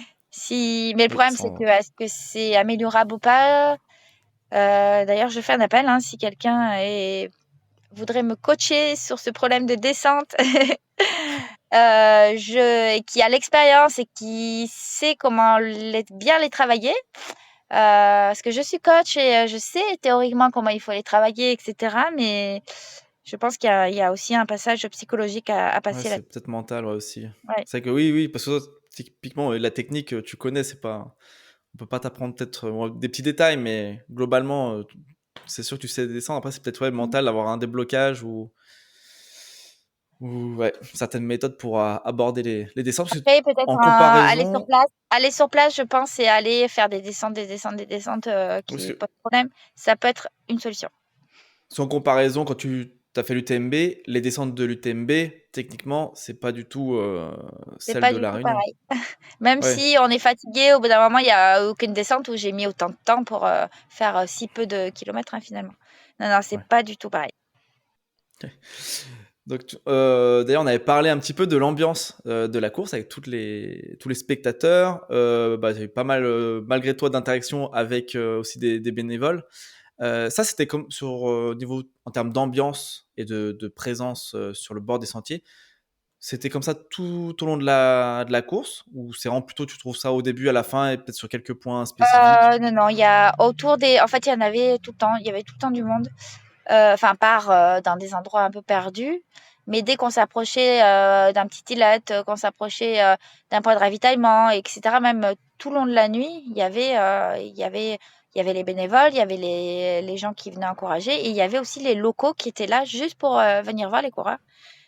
Speaker 1: mais le
Speaker 2: Oui,
Speaker 1: problème c'est que est-ce que c'est améliorable ou pas? D'ailleurs, je fais un appel, hein, si quelqu'un voudrait me coacher sur ce problème de descente, et qui a l'expérience et qui sait comment bien les travailler. Parce que je suis coach et je sais théoriquement comment il faut les travailler, etc. Mais je pense qu'il y a aussi un passage psychologique à
Speaker 2: ouais,
Speaker 1: passer là.
Speaker 2: c'est peut-être mental, ouais, aussi.
Speaker 1: Ouais.
Speaker 2: C'est vrai que oui, oui, parce que toi, typiquement, la technique, tu connais, c'est pas. On peut pas t'apprendre peut-être des petits détails, mais globalement, c'est sûr que tu sais descendre. Après, c'est peut-être ouais, mental d'avoir un déblocage ou ouais, certaines méthodes pour aborder les descentes. Parce que
Speaker 1: Après, peut-être
Speaker 2: en
Speaker 1: aller sur
Speaker 2: comparaison,
Speaker 1: place. Aller sur place, je pense, c'est aller faire des descentes, des descentes, des descentes
Speaker 2: parce
Speaker 1: qui
Speaker 2: que,
Speaker 1: posent problème. Ça peut être une solution.
Speaker 2: sans comparaison, quand tu as fait l'UTMB, les descentes de l'UTMB, techniquement, c'est pas du tout
Speaker 1: C'est
Speaker 2: celles
Speaker 1: pas
Speaker 2: de
Speaker 1: du
Speaker 2: La
Speaker 1: tout
Speaker 2: Réunion.
Speaker 1: pareil. Même
Speaker 2: Ouais,
Speaker 1: si on est fatigué, au bout d'un moment, il y a aucune descente où j'ai mis autant de temps pour faire si peu de kilomètres, hein, finalement. Non, non, c'est
Speaker 2: ouais.
Speaker 1: pas du tout pareil.
Speaker 2: Donc, d'ailleurs, on avait parlé un petit peu de l'ambiance de la course avec tous les spectateurs. Bah, il y a eu pas mal, malgré toi, d'interactions avec aussi des bénévoles. Ça, c'était comme sur niveau en termes d'ambiance et de présence sur le bord des sentiers. C'était comme ça tout au long de la course ou c'est vraiment plutôt tu trouves ça au début, à la fin et peut-être sur quelques points spécifiques?
Speaker 1: Non, non, il y a autour des. En fait, il y en avait tout le temps. Il y avait tout le temps du monde. Enfin, part dans des endroits un peu perdus. Mais dès qu'on s'approchait d'un petit îlet, qu'on s'approchait d'un point de ravitaillement, etc., même tout le long de la nuit, il y avait les bénévoles, il y avait les gens qui venaient encourager, et il y avait aussi les locaux qui étaient là juste pour venir voir les coureurs.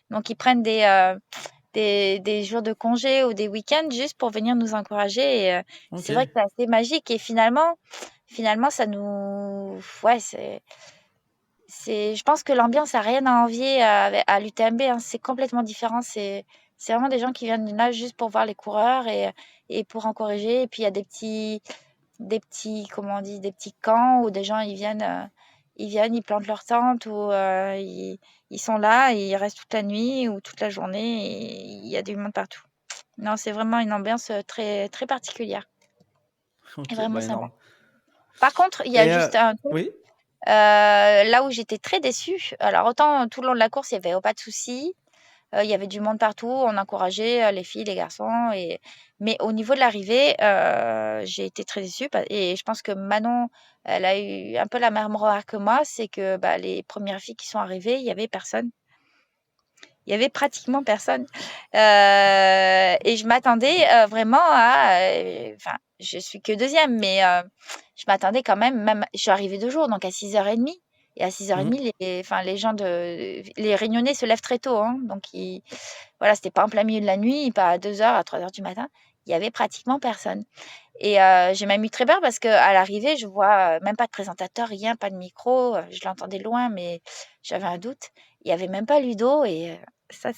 Speaker 1: Donc, ils prennent des jours de congé ou des week-ends juste pour venir nous encourager. Et
Speaker 2: Ok.
Speaker 1: c'est vrai que c'est assez magique. Et finalement, ça nous. Ouais, je pense que l'ambiance a rien à envier à l'UTMB, hein. C'est complètement différent. C'est vraiment des gens qui viennent là juste pour voir les coureurs et pour encourager. Et puis il y a comment on dit, des petits camps où des gens ils plantent leur tente ou ils sont là et ils restent toute la nuit ou toute la journée et il y a du monde partout. Non, c'est vraiment une ambiance très très particulière et
Speaker 2: Ok,
Speaker 1: vraiment
Speaker 2: bah
Speaker 1: sympa.
Speaker 2: énorme.
Speaker 1: Par contre, il y a
Speaker 2: Et
Speaker 1: juste un truc.
Speaker 2: oui.
Speaker 1: Là où j'étais très déçue, alors autant tout le long de la course, il y avait pas de souci, il y avait du monde partout, on encourageait, les filles, les garçons mais au niveau de l'arrivée, j'ai été très déçue et je pense que Manon, elle a eu un peu la même remarque que moi, c'est que, bah, les premières filles qui sont arrivées, il y avait personne. Il y avait pratiquement personne, et je m'attendais, vraiment enfin, je suis que deuxième, mais je m'attendais quand même je suis arrivée 2 jours, donc à 6h30 et à 6h30,
Speaker 2: Mhm.
Speaker 1: les gens les Réunionnais se lèvent très tôt, hein, donc voilà, c'était pas en plein milieu de la nuit, pas à 2h, à 3h du matin. Il y avait pratiquement personne et j'ai même eu très peur parce qu'à l'arrivée, je vois, même pas de présentateur, rien, pas de micro, je l'entendais de loin, mais j'avais un doute. Il y avait même pas Ludo et ça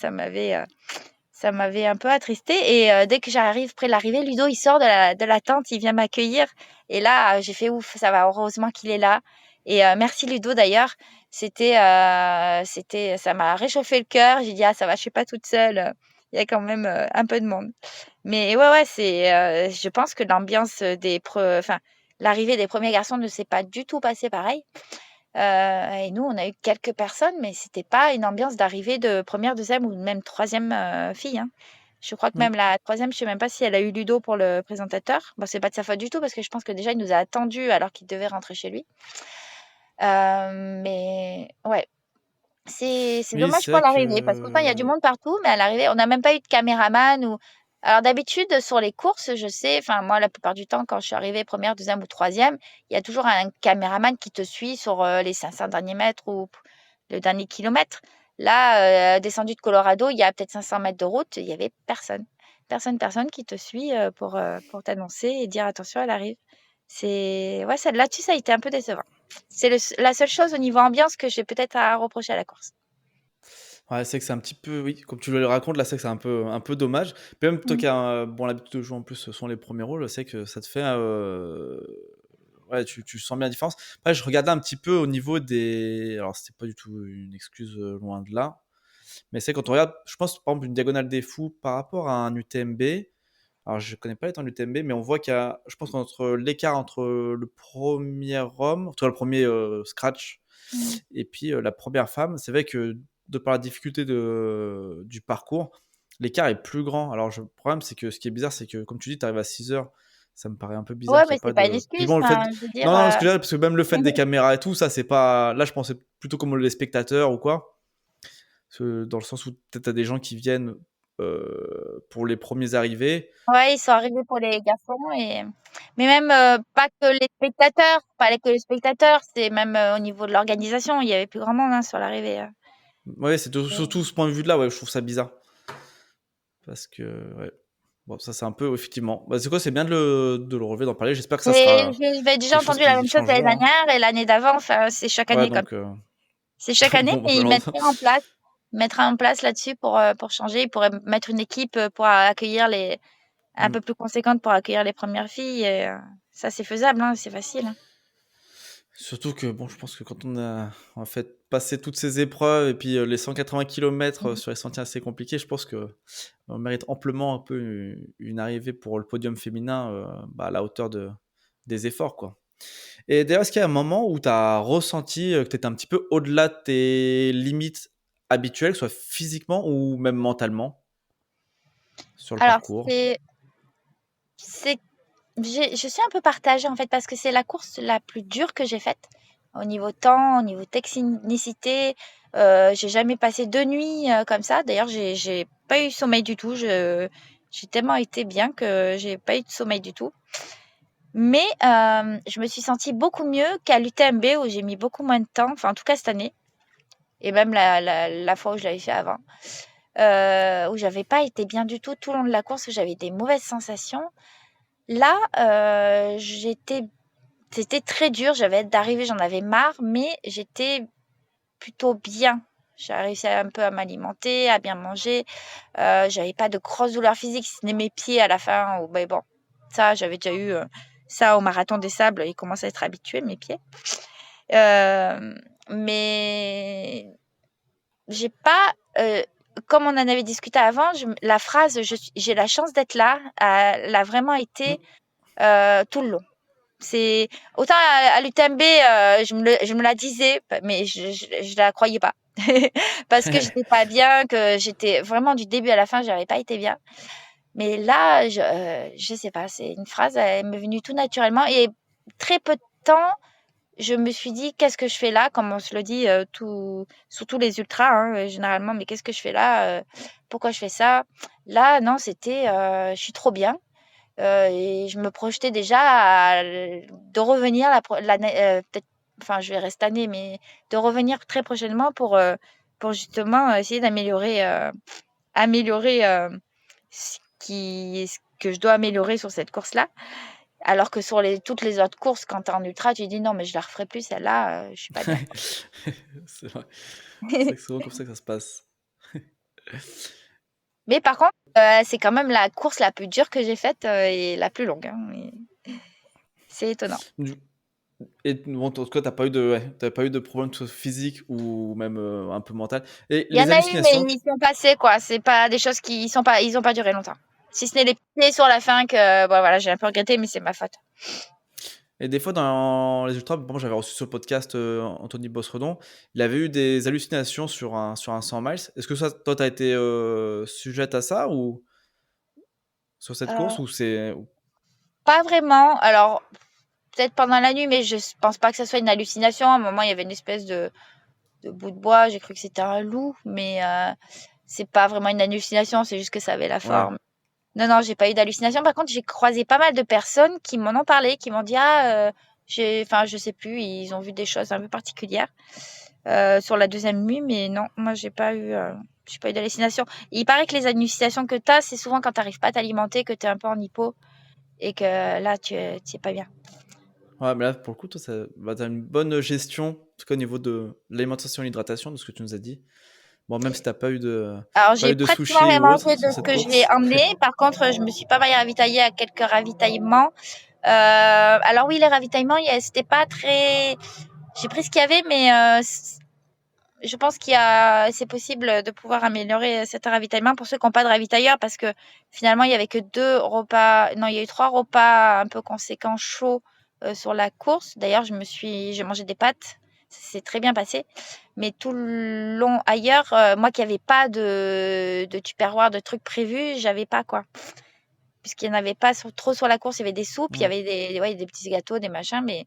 Speaker 1: m'avait un peu attristée et dès que j'arrive près de l'arrivée, Ludo, il sort de la tente, il vient m'accueillir et là, j'ai fait: «Ouf, ça va, heureusement qu'il est là» et merci Ludo d'ailleurs. Ça m'a réchauffé le cœur. J'ai dit: «Ah ça va, je suis pas toute seule, il y a quand même, un peu de monde». Mais ouais, ouais, je pense que l'ambiance enfin, l'arrivée des premiers garçons ne s'est pas du tout passée pareil. Et nous, on a eu quelques personnes, mais c'était pas une ambiance d'arrivée de première, deuxième ou même troisième fille, hein. Je crois que
Speaker 2: Mhm.
Speaker 1: même la troisième, je sais même pas si elle a eu Ludo pour le présentateur. Bon, c'est pas de sa faute du tout parce que je pense que déjà, il nous a attendus alors qu'il devait rentrer chez lui. Mais ouais, c'est
Speaker 2: Oui,
Speaker 1: dommage
Speaker 2: c'est
Speaker 1: pour
Speaker 2: vrai
Speaker 1: l'arrivée parce qu'autant il y a du
Speaker 2: que
Speaker 1: monde partout, mais à l'arrivée, on n'a même pas eu de caméraman ou alors d'habitude sur les courses, je sais, enfin moi la plupart du temps quand je suis arrivée première, deuxième ou troisième, il y a toujours un caméraman qui te suit sur les 500 derniers mètres ou le dernier kilomètre. Là, descendu de Colorado, il y a peut-être 500 mètres de route, il y avait personne. Personne qui te suit pour t'annoncer et dire attention, elle arrive. Ouais, là-dessus, ça a été un peu décevant. C'est la seule chose au niveau ambiance que j'ai peut-être à reprocher à la course.
Speaker 2: ouais, c'est que c'est un petit peu, oui, comme tu le racontes, là, c'est que c'est un peu dommage. Puis même toi
Speaker 1: Mm.
Speaker 2: qui as bon, l'habitude de jouer en plus, ce sont les premiers rôles, c'est que ça te fait. Ouais, tu sens bien la différence. Après, je regardais un petit peu au niveau des. Alors, c'était pas du tout une excuse, loin de là. Mais c'est quand on regarde, je pense, par exemple, une diagonale des fous par rapport à un UTMB. Alors, je connais pas les temps de l'UTMB, mais on voit qu'il y a, je pense, qu'entre l'écart entre le premier homme, entre le premier scratch
Speaker 1: Mm.
Speaker 2: et puis la première femme, c'est vrai que de par la difficulté du parcours, l'écart est plus grand. Alors, le problème, c'est que ce qui est bizarre, c'est que, comme tu dis, tu arrives à 6 heures. Ça me paraît un peu bizarre
Speaker 1: Ouais,
Speaker 2: qu'il n'y
Speaker 1: mais
Speaker 2: ait pas
Speaker 1: c'est pas une
Speaker 2: de. Puis
Speaker 1: excuse.
Speaker 2: bon, le fait.
Speaker 1: Enfin, je veux dire.
Speaker 2: Non, non, ce que j'ai, parce que même le fait des caméras et tout, ça, c'est pas. Là, je pensais plutôt comme les spectateurs ou quoi. Dans le sens où peut-être t'as des gens qui viennent pour les premiers arrivés.
Speaker 1: Ouais, ils sont arrivés pour les garçons mais même pas que les spectateurs, pas que les spectateurs, c'est même au niveau de l'organisation, il y avait plus grand monde hein, sur l'arrivée.
Speaker 2: Ouais, c'est surtout
Speaker 1: Et
Speaker 2: ce point de vue-là, ouais, je trouve ça bizarre. Parce que, ouais. Bon, ça, c'est un peu, effectivement. Bah, c'est quoi, c'est bien de le relever, d'en parler. J'espère que ça
Speaker 1: mais
Speaker 2: sera
Speaker 1: j'avais déjà
Speaker 2: quelque chose
Speaker 1: entendu la
Speaker 2: qui
Speaker 1: même chose l'année
Speaker 2: changeront, hein.
Speaker 1: dernière et l'année d'avant. Enfin, c'est chaque
Speaker 2: Ouais,
Speaker 1: année comme
Speaker 2: donc,
Speaker 1: c'est chaque année,
Speaker 2: bon, bah,
Speaker 1: mais
Speaker 2: malheureusement.
Speaker 1: ils mettraient en place là-dessus pour changer. Ils pourraient mettre une équipe pour accueillir un
Speaker 2: Mm.
Speaker 1: peu plus conséquente pour accueillir les premières filles. Et, ça, c'est faisable, hein, c'est facile. Hein.
Speaker 2: Surtout que, bon, je pense que quand on a en fait passé toutes ces épreuves et puis les 180 km
Speaker 1: Mhm.
Speaker 2: sur les sentiers assez compliqués, je pense que on mérite amplement un peu une arrivée pour le podium féminin bah, à la hauteur des efforts, quoi. Et d'ailleurs, est-ce qu'il y a un moment où tu as ressenti que tu étais un petit peu au-delà de tes limites habituelles, soit physiquement ou même mentalement, sur le
Speaker 1: Alors,
Speaker 2: parcours?
Speaker 1: c'est je suis un peu partagée en fait parce que c'est la course la plus dure que j'ai faite au niveau temps, au niveau technicité. J'ai jamais passé 2 nuits comme ça. D'ailleurs, j'ai pas eu sommeil du tout. J'ai tellement été bien que j'ai pas eu de sommeil du tout. Mais je me suis sentie beaucoup mieux qu'à l'UTMB où j'ai mis beaucoup moins de temps. Enfin, en tout cas cette année et même la fois où je l'avais fait avant, où j'avais pas été bien du tout le long de la course, où j'avais des mauvaises sensations. Là, c'était très dur. J'avais hâte d'arriver, j'en avais marre, mais j'étais plutôt bien. J'ai réussi un peu à m'alimenter, à bien manger. J'avais pas de grosses douleurs physiques, si ce n'est mes pieds à la fin. Mais bon, ça, j'avais déjà eu ça au marathon des sables. Ils commencent à être habitués, mes pieds. Euh, mais j'ai pas, comme on en avait discuté avant, la phrase j'ai la chance d'être là, elle a vraiment
Speaker 2: Mm.
Speaker 1: été tout le long. C'est autant à l'UTMB, je me la disais, mais je la croyais pas. Parce que j'étais pas bien, que j'étais vraiment du début à la fin, j'avais pas été bien. Mais là, je sais pas, c'est une phrase, elle m'est venue tout naturellement et très peu de temps, je me suis dit: «Qu'est-ce que je fais là?» comme on se le dit, surtout les ultras, hein, généralement: «Mais qu'est-ce que je fais là? Pourquoi je fais ça?» Là, non, c'était, «Je suis trop bien». Et je me projetais déjà de revenir l'année, peut-être, enfin, je verrai cette année, mais de revenir très prochainement pour justement essayer améliorer ce que je dois améliorer sur cette course-là. Alors que sur toutes les autres courses, quand tu es en ultra, tu dis non, mais je la referai plus, celle-là, je suis pas bien, quoi.
Speaker 2: C'est vrai. C'est vrai que c'est souvent comme ça que ça se passe.
Speaker 1: Mais par contre, c'est quand même la course la plus dure que j'ai faite et la plus longue. Hein, c'est étonnant.
Speaker 2: Du- Et bon, en tout cas, t'as pas eu de problème que ce soit physique ou même un peu mental. Et
Speaker 1: Il y en
Speaker 2: les
Speaker 1: a eu, mais
Speaker 2: hallucinations.
Speaker 1: ils sont passés, quoi. C'est pas des choses ils ont pas duré longtemps. Si ce n'est les pieds sur la fin que, bon, voilà, j'ai un peu regretté, mais c'est ma faute.
Speaker 2: Et des fois, dans les ultras, bon, j'avais reçu sur le podcast Anthony Bosredon, il avait eu des hallucinations sur un 100 miles. Est-ce que ça, toi, t'as été sujette à ça ou sur cette
Speaker 1: Euh,
Speaker 2: course ou c'est.
Speaker 1: Pas vraiment. Alors, peut-être pendant la nuit, mais je pense pas que ça soit une hallucination. À un moment, il y avait une espèce de bout de bois. J'ai cru que c'était un loup, mais c'est pas vraiment une hallucination. C'est juste que ça avait la
Speaker 2: Ouais.
Speaker 1: forme. Non, non, j'ai pas eu d'hallucination. Par contre, j'ai croisé pas mal de personnes qui m'en ont parlé, qui m'ont dit, enfin, je sais plus, ils ont vu des choses un peu particulières sur la deuxième nuit, mais non, moi, j'ai pas eu d'hallucination. Il paraît que les hallucinations que t'as, c'est souvent quand t'arrives pas à t'alimenter, que t'es un peu en hypo et que là, tu es pas bien.
Speaker 2: Ouais, mais là, pour le coup, toi, t'as une bonne gestion, en tout cas au niveau de l'alimentation et l'hydratation, de ce que tu nous as dit. Bon, même si t'as
Speaker 1: Alors,
Speaker 2: pas
Speaker 1: j'ai
Speaker 2: eu de
Speaker 1: pratiquement
Speaker 2: sushi
Speaker 1: rien
Speaker 2: ou autre
Speaker 1: mangé de
Speaker 2: sur
Speaker 1: ce
Speaker 2: cette
Speaker 1: que j'ai
Speaker 2: course.
Speaker 1: emmené. Par contre, je me suis pas mal ravitaillée à quelques ravitaillements. Alors oui, les ravitaillements, c'était pas très. J'ai pris ce qu'il y avait, mais je pense c'est possible de pouvoir améliorer cet ravitaillement pour ceux qui n'ont pas de ravitailleur, parce que finalement, il y avait que 2 repas. Non, il y a eu 3 repas un peu conséquents chauds sur la course. D'ailleurs, j'ai mangé des pâtes. Ça s'est très bien passé. Mais tout le long ailleurs, moi qui n'avais pas de tupperware, de trucs prévus, j'avais pas quoi. Puisqu'il n'y en avait pas trop sur la course, il y avait des soupes, il y
Speaker 2: Hmm.
Speaker 1: avait ouais, des petits gâteaux, des machins, mais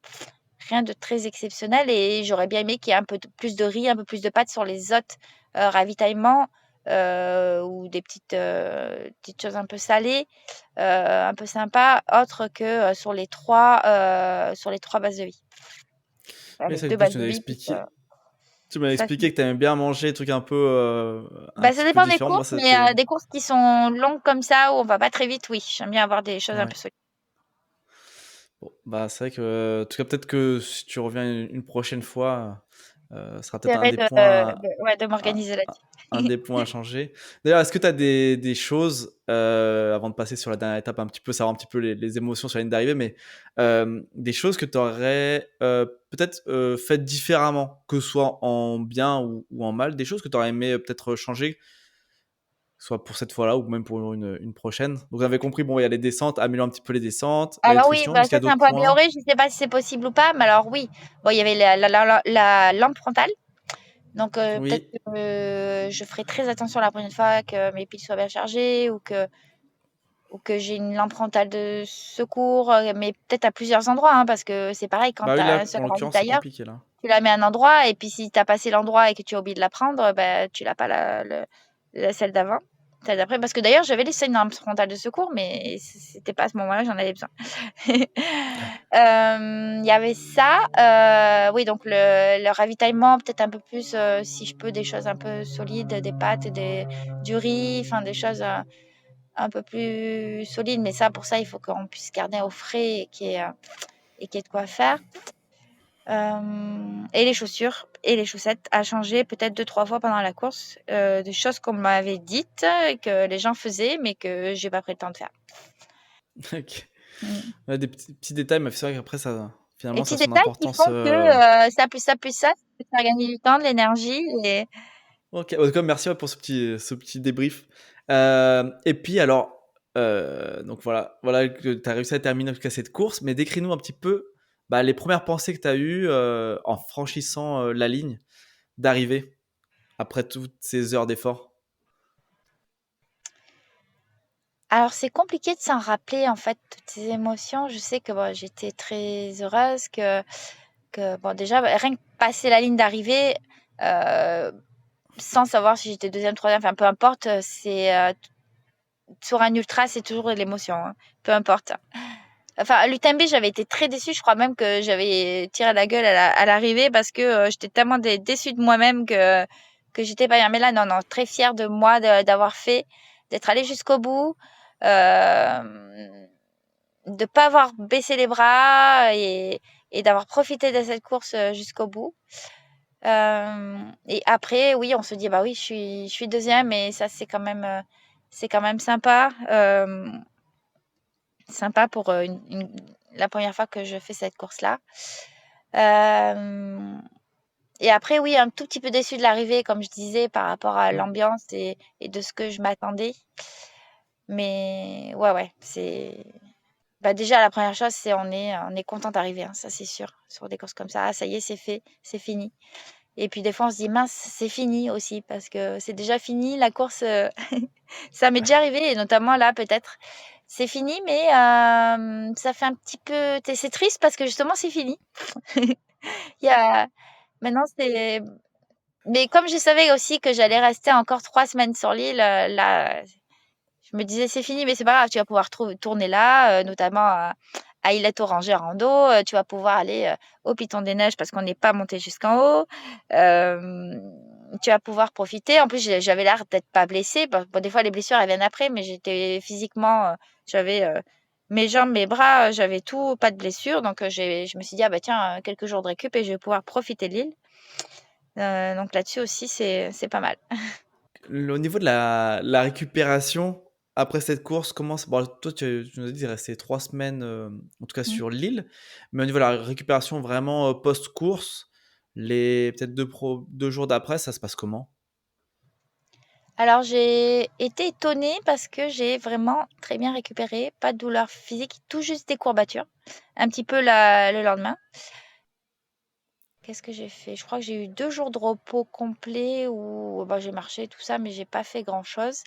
Speaker 1: rien de très exceptionnel. Et j'aurais bien aimé qu'il y ait un peu plus de riz, un peu plus de pâtes sur les autres ravitaillements, ou des petites choses un peu salées, un peu sympas, autres que sur les trois bases de vie.
Speaker 2: Oui,
Speaker 1: Les
Speaker 2: c'est que
Speaker 1: deux
Speaker 2: plus
Speaker 1: bases
Speaker 2: tu
Speaker 1: de
Speaker 2: m'avais
Speaker 1: vie, plus
Speaker 2: expliqué. Tu m'avais
Speaker 1: ça.
Speaker 2: expliqué que tu aimais bien manger des trucs un
Speaker 1: Bah, ça
Speaker 2: petit peu
Speaker 1: dépend des
Speaker 2: différents. Moi,
Speaker 1: courses, mais
Speaker 2: c'était.
Speaker 1: des courses qui sont longues comme ça, où on va pas très vite, oui. J'aime bien avoir des choses un
Speaker 2: Ouais.
Speaker 1: peu solides.
Speaker 2: Bon, bah, c'est vrai que, en tout cas, peut-être que si tu reviens une prochaine fois, ce sera peut-être un
Speaker 1: J'essaierai
Speaker 2: des points,
Speaker 1: ouais, de
Speaker 2: un,
Speaker 1: m'organiser
Speaker 2: un- un
Speaker 1: là-dessus.
Speaker 2: des points à changer. D'ailleurs, est-ce que tu as des choses, avant de passer sur la dernière étape, un petit peu, savoir un petit peu les émotions sur la ligne d'arrivée, mais des choses que tu aurais peut-être faites différemment, que ce soit en bien ou en mal, des choses que tu aurais aimé peut-être changer, soit pour cette fois-là ou même pour une prochaine. Donc, on avait compris, bon, il y a les descentes, améliorer un petit peu les descentes, la
Speaker 1: Alors oui,
Speaker 2: nutrition.
Speaker 1: bah
Speaker 2: Est-ce qu'il y
Speaker 1: ça
Speaker 2: a
Speaker 1: c'est un
Speaker 2: d'autres
Speaker 1: point
Speaker 2: points?
Speaker 1: amélioré. Je ne sais pas si c'est possible ou pas, mais alors oui. Bon, il y avait la lampe frontale. Donc peut-être
Speaker 2: Oui.
Speaker 1: que je ferai très attention la prochaine fois que mes piles soient bien chargées, ou que j'ai une lampe frontale de secours, mais peut-être à plusieurs endroits, hein, parce que c'est pareil quand
Speaker 2: Bah
Speaker 1: tu
Speaker 2: oui, là,
Speaker 1: as un seul
Speaker 2: en l'occurrence, c'est
Speaker 1: ravitailleur,
Speaker 2: compliqué, là.
Speaker 1: tu la mets à un endroit et puis si tu as passé l'endroit et que tu as oublié de la prendre, bah, tu l'as pas celle d'avant. Celle d'après, parce que d'ailleurs j'avais laissé une lampe frontale de secours, mais c'était pas à ce moment-là, j'en avais besoin. Il y avait ça. Oui, donc le ravitaillement, peut-être un peu plus, si je peux, des choses un peu solides, des pâtes, du riz, enfin des choses un peu plus solides. Mais ça, pour ça, il faut qu'on puisse garder au frais et qu'il y ait de quoi faire. Et les chaussures et les chaussettes à changer peut-être 2, 3 fois pendant la course. Des choses qu'on m'avait dites, que les gens faisaient, mais que j'ai pas pris le temps de faire.
Speaker 2: Ok.
Speaker 1: Mm.
Speaker 2: Ouais, des petits détails, mais c'est vrai qu'après,
Speaker 1: Les
Speaker 2: finalement, ça
Speaker 1: petits
Speaker 2: a son
Speaker 1: détails qui
Speaker 2: importance.
Speaker 1: font que ça plus ça peut faire gagner du temps, de l'énergie. Et
Speaker 2: Ok, en tout cas, merci ouais, pour ce petit débrief. Et puis, alors, donc voilà que tu as réussi à terminer en tout cas cette course, mais décris-nous un petit peu bah, les premières pensées que tu as eues en franchissant la ligne d'arrivée après toutes ces heures d'effort.
Speaker 1: alors, c'est compliqué de s'en rappeler, en fait, toutes ces émotions. Je sais que bon, j'étais très heureuse, bon, déjà, rien que passer la ligne d'arrivée, euh, sans savoir si j'étais deuxième, troisième, enfin, peu importe, sur un ultra, c'est toujours de l'émotion, hein, peu importe. Enfin, à l'UTMB, j'avais été très déçue. Je crois même que j'avais tiré la gueule à l'arrivée parce que j'étais tellement déçue de moi-même que j'étais pas bien. Mais là, non, non, très fière de moi d'avoir fait, d'être allée jusqu'au bout, euh, de pas avoir baissé les bras et d'avoir profité de cette course jusqu'au bout. Et après, oui, on se dit, bah oui, je suis deuxième et ça, c'est quand même sympa. Sympa pour la première fois que je fais cette course-là. Euh, et après, oui, un tout petit peu déçue de l'arrivée, comme je disais, par rapport à l'ambiance et de ce que je m'attendais. Mais ouais, ouais, bah, déjà, la première chose, c'est on est content d'arriver, hein, ça c'est sûr. Sur des courses comme ça, ah, ça y est, c'est fait, c'est fini. Et puis des fois, on se dit, mince, c'est fini aussi, parce que c'est déjà fini, la course, ça m'est déjà arrivé, et notamment là, peut-être, c'est fini, mais ça fait un petit peu c'est triste parce que justement c'est fini. Il y a maintenant c'est mais comme je savais aussi que j'allais rester encore 3 semaines sur l'île, là, je me disais: «C'est fini, mais c'est pas grave, tu vas pouvoir tourner là, notamment à Îlette Orangère rando, tu vas pouvoir aller, au Piton des Neiges parce qu'on n'est pas monté jusqu'en haut. Tu vas pouvoir profiter». En plus, j'avais l'air d'être pas blessée. Bon, des fois, les blessures, elles viennent après, mais j'étais physiquement, j'avais, mes jambes, mes bras, j'avais tout, pas de blessure. Donc, je me suis dit: «Ah bah tiens, quelques jours de récup et je vais pouvoir profiter de l'île». Donc là-dessus aussi, c'est pas mal.
Speaker 2: Au niveau de la récupération après cette course, comment bon, toi, tu nous as dit que tu resté 3 semaines, en tout cas
Speaker 1: Mmh.
Speaker 2: sur l'île, mais au niveau de la récupération vraiment, post-course, les peut-être 2 jours d'après, ça se passe comment?
Speaker 1: Alors, j'ai été étonnée parce que j'ai vraiment très bien récupéré, pas de douleur physique, tout juste des courbatures, un petit peu le lendemain. Qu'est-ce que j'ai fait? Je crois que j'ai eu 2 jours de repos complet où bah, j'ai marché tout ça, mais j'ai pas fait grand-chose.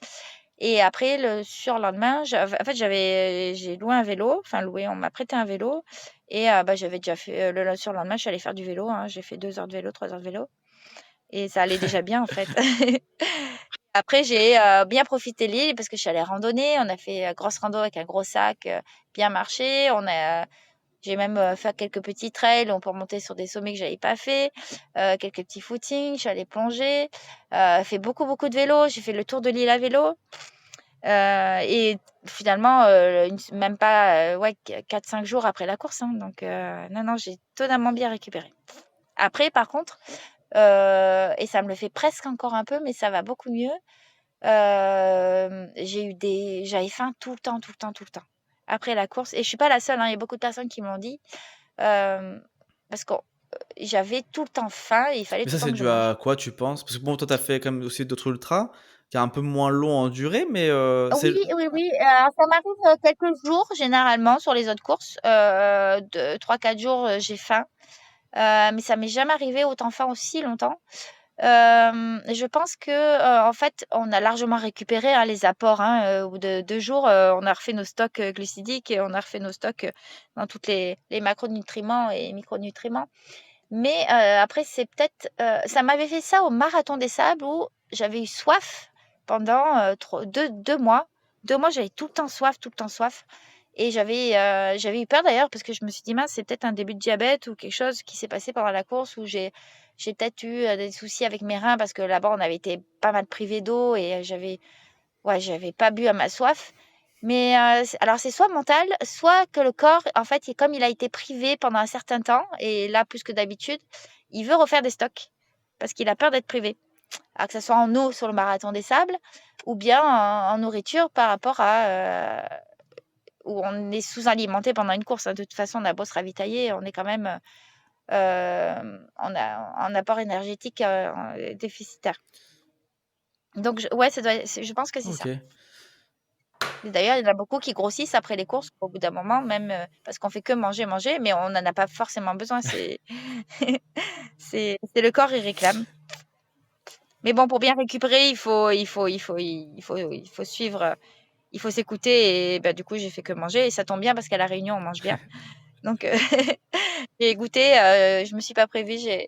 Speaker 1: Et après, le surlendemain, en fait, j'ai loué un vélo, enfin loué, on m'a prêté un vélo. Et bah, j'avais déjà fait, le surlendemain, je suis allée faire du vélo, hein. J'ai fait 2 heures de vélo, 3 heures de vélo. Et ça allait déjà bien, en fait. Après, j'ai bien profité de l'île parce que je suis allée randonner. On a fait grosse rando avec un gros sac, bien marché. J'ai même fait quelques petits trails pour monter sur des sommets que j'avais pas fait, quelques petits footings. Je suis allée plonger, fait beaucoup, beaucoup de vélo. J'ai fait le tour de l'île à vélo. Et finalement, même pas ouais, 4-5 jours après la course. Hein. Donc, non, non, j'ai totalement bien récupéré. Après, par contre, et ça me le fait presque encore un peu, mais ça va beaucoup mieux. J'avais faim tout le temps, tout le temps, tout le temps. Après la course, et je suis pas la seule, hein, il y a beaucoup de personnes qui m'ont dit, parce que j'avais tout le temps faim et il fallait
Speaker 2: Mais
Speaker 1: tout
Speaker 2: ça,
Speaker 1: le temps
Speaker 2: c'est
Speaker 1: que je
Speaker 2: dû
Speaker 1: mange.
Speaker 2: à quoi, tu penses? Parce que bon, toi, tu as fait quand même aussi d'autres ultras, qui est un peu moins long en durée, mais
Speaker 1: Oui,
Speaker 2: c'est
Speaker 1: oui, oui. Alors, ça m'arrive quelques jours généralement sur les autres courses. De 3-4 jours, j'ai faim. Mais ça m'est jamais arrivé autant faim aussi longtemps. Je pense que, en fait, on a largement récupéré, hein, les apports, hein, au bout de 2 jours, on a refait nos stocks, glucidiques et on a refait nos stocks, dans toutes les macronutriments et micronutriments. Mais, après c'est peut-être, ça m'avait fait ça au Marathon des Sables où j'avais eu soif pendant, 2 mois. 2 mois, j'avais tout le temps soif, tout le temps soif. Et j'avais eu peur d'ailleurs parce que je me suis dit: «Mince, c'est peut-être un début de diabète ou quelque chose qui s'est passé pendant la course où j'ai peut-être eu, des soucis avec mes reins» parce que là-bas, on avait été pas mal privés d'eau et j'avais pas bu à ma soif. Mais, c'est soit mental, soit que le corps, en fait, comme il a été privé pendant un certain temps et là plus que d'habitude, il veut refaire des stocks parce qu'il a peur d'être privé. Alors que ça soit en eau sur le Marathon des Sables ou bien en nourriture par rapport à, où on est sous-alimenté pendant une course, hein. De toute façon, on a beau se ravitailler, on est quand même, on a un apport énergétique, déficitaire. Donc ouais, je pense que c'est ça.
Speaker 2: OK.
Speaker 1: Et d'ailleurs, il y en a beaucoup qui grossissent après les courses au bout d'un moment, même, parce qu'on fait que manger, manger, mais on n'en a pas forcément besoin. C'est le corps, il réclame. Mais bon, pour bien récupérer, il faut suivre, il faut s'écouter et bah, du coup, j'ai fait que manger et ça tombe bien parce qu'à La Réunion, on mange bien. Donc, j'ai goûté, je me suis pas privée,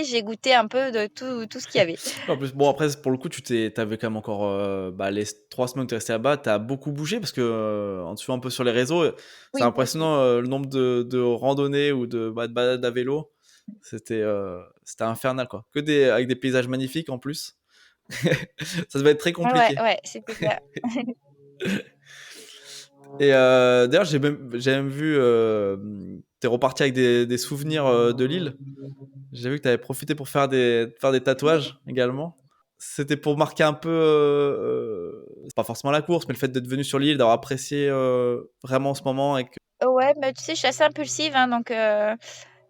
Speaker 1: j'ai goûté un peu de tout ce qu'il y avait.
Speaker 2: En plus, bon, après, pour le coup, t'avais quand même encore bah, les 3 semaines où tu resté là-bas, tu as beaucoup bougé parce que, en te suivant un peu sur les réseaux, c'est
Speaker 1: Oui, oui.
Speaker 2: impressionnant le nombre de randonnées ou de balades à vélo. C'était infernal, quoi. Avec des paysages magnifiques en plus. Ça devait être très
Speaker 1: Ouais, ouais,
Speaker 2: compliqué.
Speaker 1: ouais, c'était ça.
Speaker 2: Et d'ailleurs, j'ai même vu, t'es reparti avec des souvenirs de l'île. J'ai vu que t'avais profité pour faire des
Speaker 1: Oui.
Speaker 2: tatouages également. C'était pour marquer un peu, c'est pas forcément la course, mais le fait d'être venu sur l'île, d'avoir apprécié vraiment ce moment et que...
Speaker 1: Ouais, mais tu sais, je suis assez impulsive, hein, donc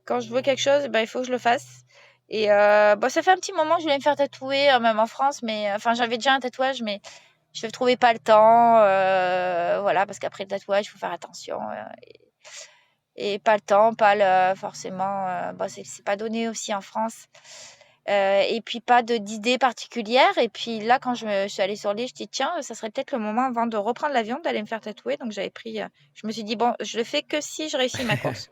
Speaker 1: quand je veux quelque chose, bah, il faut que je le fasse. Et bah, ça fait un petit moment que je voulais me faire tatouer, même en France, mais enfin, j'avais déjà un tatouage, mais je ne trouvais pas le temps. Voilà, parce qu'après le tatouage, il faut faire attention. Et pas le temps, pas forcément. Bah, c'est pas donné aussi en France. Et puis pas d'idée particulière. Et puis là, quand je suis allée sur l'île, je dis tiens, ça serait peut-être le moment avant de reprendre l'avion d'aller me faire tatouer. Donc je me suis dit bon, je le fais que si je réussis ma course.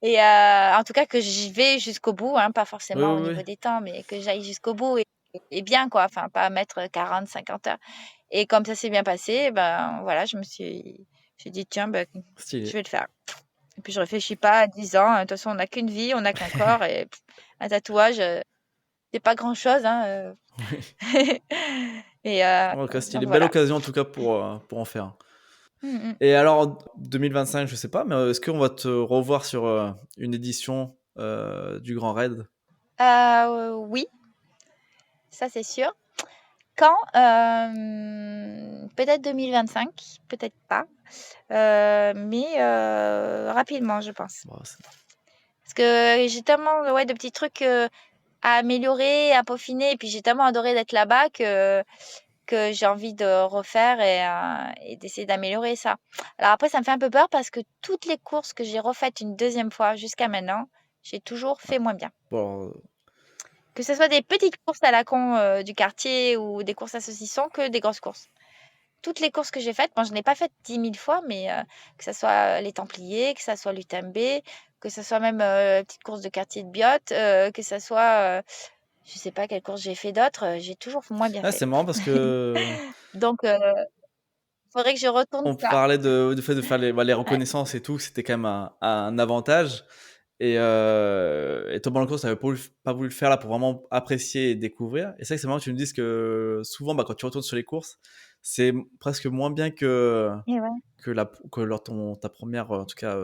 Speaker 1: Et en tout cas que j'y vais jusqu'au bout, hein, pas
Speaker 2: Oui,
Speaker 1: forcément au
Speaker 2: oui, oui.
Speaker 1: niveau des temps, mais que j'aille jusqu'au bout et bien quoi. Enfin, pas mettre 40, 50 heures. Et comme ça s'est bien passé, ben voilà, j'ai dit tiens, ben, je
Speaker 2: Stylé.
Speaker 1: vais le faire. Et puis je réfléchis pas à 10 ans. De toute façon, on n'a qu'une vie, on n'a qu'un corps et un tatouage, c'est pas grand-chose, hein.
Speaker 2: Oui.
Speaker 1: Et
Speaker 2: Ok,
Speaker 1: donc
Speaker 2: stylé. Belle
Speaker 1: voilà.
Speaker 2: occasion en tout cas pour en faire.
Speaker 1: Mmh mh.
Speaker 2: Et alors, 2025, je sais pas, mais est-ce qu'on va te revoir sur une édition du Grand Raid?
Speaker 1: Oui, ça c'est sûr. Quand? Peut-être 2025, peut-être pas, mais rapidement, je pense.
Speaker 2: Bon,
Speaker 1: Parce que j'ai tellement, ouais, de petits trucs, à améliorer, à peaufiner et puis j'ai tellement adoré d'être là-bas que j'ai envie de refaire et d'essayer d'améliorer ça. Alors après, ça me fait un peu peur parce que toutes les courses que j'ai refaites une deuxième fois jusqu'à maintenant, j'ai toujours
Speaker 2: ouais.
Speaker 1: fait moins bien.
Speaker 2: Bon,
Speaker 1: Que ce soit des petites courses à la con du quartier ou des courses à saucisson que des grosses courses. Toutes les courses que j'ai faites, bon, je n'ai pas fait 10 000 fois, mais que ce soit les Templiers, que ce soit l'UTMB, que ce soit même petite course de quartier de Biot, que ce soit, je sais pas quelle course j'ai fait d'autres, j'ai toujours moins bien
Speaker 2: ah,
Speaker 1: fait.
Speaker 2: c'est marrant parce que
Speaker 1: Donc, faudrait que je retourne
Speaker 2: on
Speaker 1: ça.
Speaker 2: parlait de fait de faire les
Speaker 1: Ouais.
Speaker 2: reconnaissances et tout, c'était quand même un avantage. Et Tom Blanco, ça n'avait pas voulu le faire là pour vraiment apprécier et découvrir. Et c'est vrai que c'est marrant que tu me dises que souvent, bah, quand tu retournes sur les courses, c'est presque moins bien
Speaker 1: Et ouais,
Speaker 2: que lors de ta première, en tout cas,